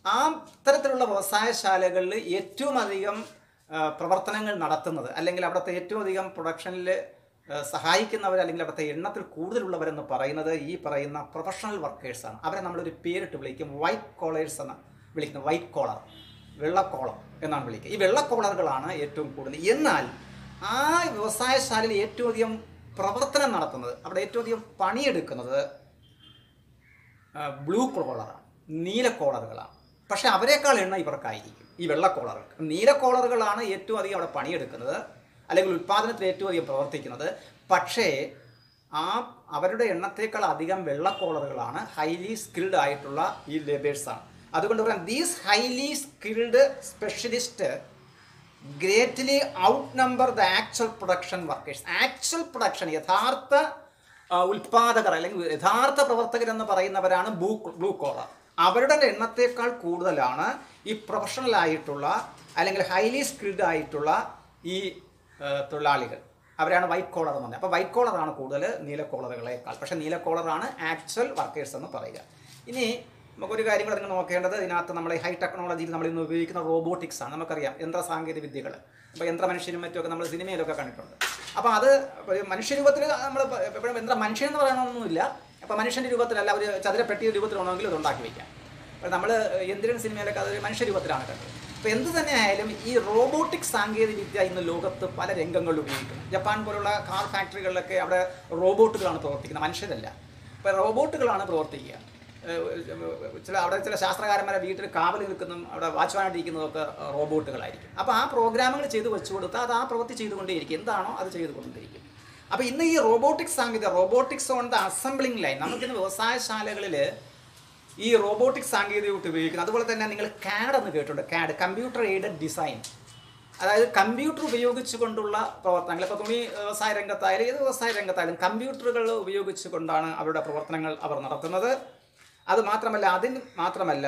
ആ തരത്തിലുള്ള വ്യവസായശാലകളിൽ ഏറ്റവും അധികം പ്രവർത്തനങ്ങൾ നടത്തുന്നത് അല്ലെങ്കിൽ അവിടുത്തെ ഏറ്റവും അധികം പ്രൊഡക്ഷനിൽ സഹായിക്കുന്നവർ അല്ലെങ്കിൽ അവിടുത്തെ എണ്ണത്തിൽ കൂടുതലുള്ളവരെന്ന് പറയുന്നത് ഈ പറയുന്ന പ്രൊഫഷണൽ വർക്കേഴ്സാണ്. അവരെ നമ്മളൊരു പേരിട്ട് വിളിക്കും, വൈറ്റ് കോളേഴ്സ് എന്ന് വിളിക്കുന്നത്. വൈറ്റ് കോളർ, വെള്ളക്കോളം എന്നാണ് വിളിക്കുക. ഈ വെള്ളക്കോളറുകളാണ് ഏറ്റവും കൂടുതൽ. എന്നാൽ ആ വ്യവസായശാലയിൽ ഏറ്റവും അധികം പ്രവർത്തനം നടത്തുന്നത്, അവിടെ ഏറ്റവും അധികം പണിയെടുക്കുന്നത് ബ്ലൂ കോളറാണ്, നീല കോളറുകളാണ്. പക്ഷെ അവരെക്കാൾ എണ്ണം ഇവർക്കായിരിക്കും ഈ വെള്ളക്കോളറുകൾ. നീല കോളറുകളാണ് ഏറ്റവും അധികം അവിടെ പണിയെടുക്കുന്നത് അല്ലെങ്കിൽ ഉൽപ്പാദനത്തിൽ ഏറ്റവും അധികം പ്രവർത്തിക്കുന്നത്. പക്ഷേ അവരുടെ എണ്ണത്തേക്കാൾ അധികം വെള്ളക്കോളറുകളാണ് ഹൈലി സ്കിൽഡ് ആയിട്ടുള്ള ഈ ലേബേഴ്സാണ്. അതുകൊണ്ട് പറയാം, these highly skilled specialist greatly out number the actual production workers. Actual production, യഥാർത്ഥ ഉൽപ്പാദകർ അല്ലെങ്കിൽ യഥാർത്ഥ പ്രവർത്തകരെന്ന് പറയുന്നവരാണ് ബ്ലൂ കോളർ. അവരുടെ എണ്ണത്തേക്കാൾ കൂടുതലാണ് ഈ പ്രൊഫഷണൽ ആയിട്ടുള്ള അല്ലെങ്കിൽ ഹൈലി സ്കിൽഡ് ആയിട്ടുള്ള ഈ തൊഴിലാളികൾ. അവരാണ് വൈറ്റ് കോളർ എന്ന് പറഞ്ഞത്. അപ്പോൾ വൈറ്റ് കോളറാണ് കൂടുതൽ നീല കോളറുകളേക്കാൾ. പക്ഷേ നീല കോളറാണ് ആക്ച്വൽ വർക്കേഴ്സ് എന്ന് പറയുക. ഇനി നമുക്കൊരു കാര്യം കൂടെ നിങ്ങൾ നോക്കേണ്ടത്, ഇതിനകത്ത് നമ്മൾ ഹൈ ടെക്നോളജിയിൽ നമ്മൾ ഇന്ന് ഉപയോഗിക്കുന്ന റോബോട്ടിക്സ് ആണ്. നമുക്കറിയാം യന്ത്ര സാങ്കേതിക വിദ്യകൾ. അപ്പോൾ യന്ത്രമനുഷ്യനും മറ്റുമൊക്കെ നമ്മൾ സിനിമയിലൊക്കെ കണ്ടിട്ടുണ്ട്. അപ്പോൾ അത് മനുഷ്യരൂപത്തിൽ നമ്മൾ എപ്പോഴും മനുഷ്യൻ എന്ന് പറയണമെന്നൊന്നുമില്ല. അപ്പോൾ മനുഷ്യൻ്റെ രൂപത്തിലല്ല, ഒരു ചതുരപ്പെട്ടിയ രൂപത്തിലാണെങ്കിൽ അത് ഉണ്ടാക്കി വയ്ക്കാം. അപ്പോൾ നമ്മൾ യന്ത്രൻ സിനിമയിലൊക്കെ അത് മനുഷ്യരൂപത്തിലാണ് കണ്ടത്. അപ്പോൾ എന്ത് തന്നെ ആയാലും ഈ റോബോട്ടിക് സാങ്കേതിക വിദ്യ ഇന്ന് ലോകത്ത് പല രംഗങ്ങളിൽ ഉപയോഗിക്കുന്നു. ജപ്പാൻ പോലുള്ള കാർ ഫാക്ടറികളിലൊക്കെ അവിടെ റോബോട്ടുകളാണ് പ്രവർത്തിക്കുന്നത്, മനുഷ്യരല്ല. അപ്പോൾ റോബോട്ടുകളാണ് പ്രവർത്തിക്കുക. ചില ശാസ്ത്രകാരന്മാരെ വീട്ടിൽ കാവൽ നിൽക്കുന്നതും അവിടെ വാച്ച്മാനായിട്ടിരിക്കുന്നതൊക്കെ റോബോട്ടുകളായിരിക്കും. അപ്പോൾ ആ പ്രോഗ്രാമുകൾ ചെയ്ത് വെച്ചു കൊടുത്താൽ അത് ആ പ്രവൃത്തി ചെയ്തുകൊണ്ടേയിരിക്കും, എന്താണോ അത് ചെയ്തുകൊണ്ടിരിക്കും. അപ്പോൾ ഇന്ന് ഈ റോബോട്ടിക്സ് സാങ്കേതിക robotics on the assembling line, നമുക്കിന്ന് വ്യവസായശാലകളിൽ ഈ റോബോട്ടിക് സാങ്കേതിക ഉപയോഗിക്കുന്നത്. അതുപോലെ തന്നെ നിങ്ങൾ CAD എന്ന് കേട്ടിട്ടുണ്ട്. CAD, computer aided design. അതായത് കമ്പ്യൂട്ടർ ഉപയോഗിച്ചുകൊണ്ടുള്ള പ്രവർത്തനങ്ങൾ. ഇപ്പോൾ തുണി വ്യവസായ രംഗത്തായാലും ഏത് വ്യവസായ രംഗത്തായാലും കമ്പ്യൂട്ടറുകൾ ഉപയോഗിച്ചുകൊണ്ടാണ് അവരുടെ പ്രവർത്തനങ്ങൾ അവർ നടത്തുന്നത്. അത് മാത്രമല്ല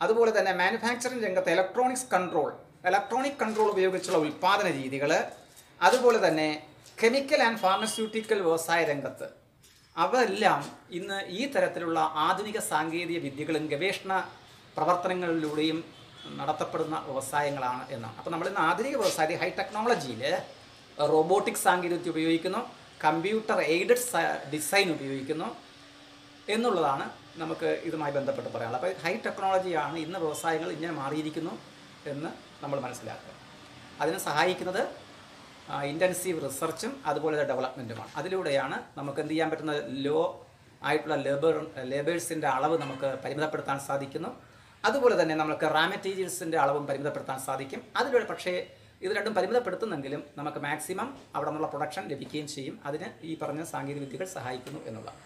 അതുപോലെ തന്നെ മാനുഫാക്ചറിംഗ് രംഗത്ത് ഇലക്ട്രോണിക് കൺട്രോൾ ഉപയോഗിച്ചുള്ള ഉൽപ്പാദന രീതികൾ, അതുപോലെ തന്നെ കെമിക്കൽ ആൻഡ് ഫാർമസ്യൂട്ടിക്കൽ വ്യവസായ രംഗത്ത് അവയെല്ലാം ഇന്ന് ഈ തരത്തിലുള്ള ആധുനിക സാങ്കേതിക വിദ്യകളും ഗവേഷണ പ്രവർത്തനങ്ങളിലൂടെയും നടത്തപ്പെടുന്ന വ്യവസായങ്ങളാണ് എന്നാണ്. അപ്പോൾ നമ്മളിന്ന് ആധുനിക വ്യവസായ ഹൈ ടെക്നോളജിയിൽ റോബോട്ടിക് സാങ്കേതികവിദ്യ ഉപയോഗിക്കുന്നു, കമ്പ്യൂട്ടർ എയ്ഡഡ് ഡിസൈൻ ഉപയോഗിക്കുന്നു എന്നുള്ളതാണ് നമുക്ക് ഇതുമായി ബന്ധപ്പെട്ട് പറയാനുള്ളത്. അപ്പോൾ ഹൈ ടെക്നോളജിയാണ് ഇന്ന് വ്യവസായങ്ങൾ ഇങ്ങനെ മാറിയിരിക്കുന്നു എന്ന് നമ്മൾ മനസ്സിലാക്കുക. അതിന് സഹായിക്കുന്നത് ഇൻറ്റൻസീവ് റിസർച്ചും അതുപോലെ ഡെവലപ്മെൻറ്റുമാണ്. അതിലൂടെയാണ് നമുക്ക് എന്ത് ചെയ്യാൻ പറ്റുന്ന ലോ ആയിട്ടുള്ള ലേബേഴ്സിൻ്റെ അളവ് നമുക്ക് പരിമിതപ്പെടുത്താൻ സാധിക്കുന്നു. അതുപോലെ തന്നെ നമുക്ക് റാ മെറ്റീരിയൽസിൻ്റെ അളവും പരിമിതപ്പെടുത്താൻ സാധിക്കും. അതിലൂടെ പക്ഷേ ഇത് രണ്ടും പരിമിതപ്പെടുത്തുന്നെങ്കിലും നമുക്ക് മാക്സിമം അവിടെ നിന്നുള്ള പ്രൊഡക്ഷൻ ലഭിക്കുകയും ചെയ്യും. അതിന് ഈ പറഞ്ഞ സാങ്കേതിക വിദ്യകൾ സഹായിക്കുന്നു എന്നുള്ളതാണ്.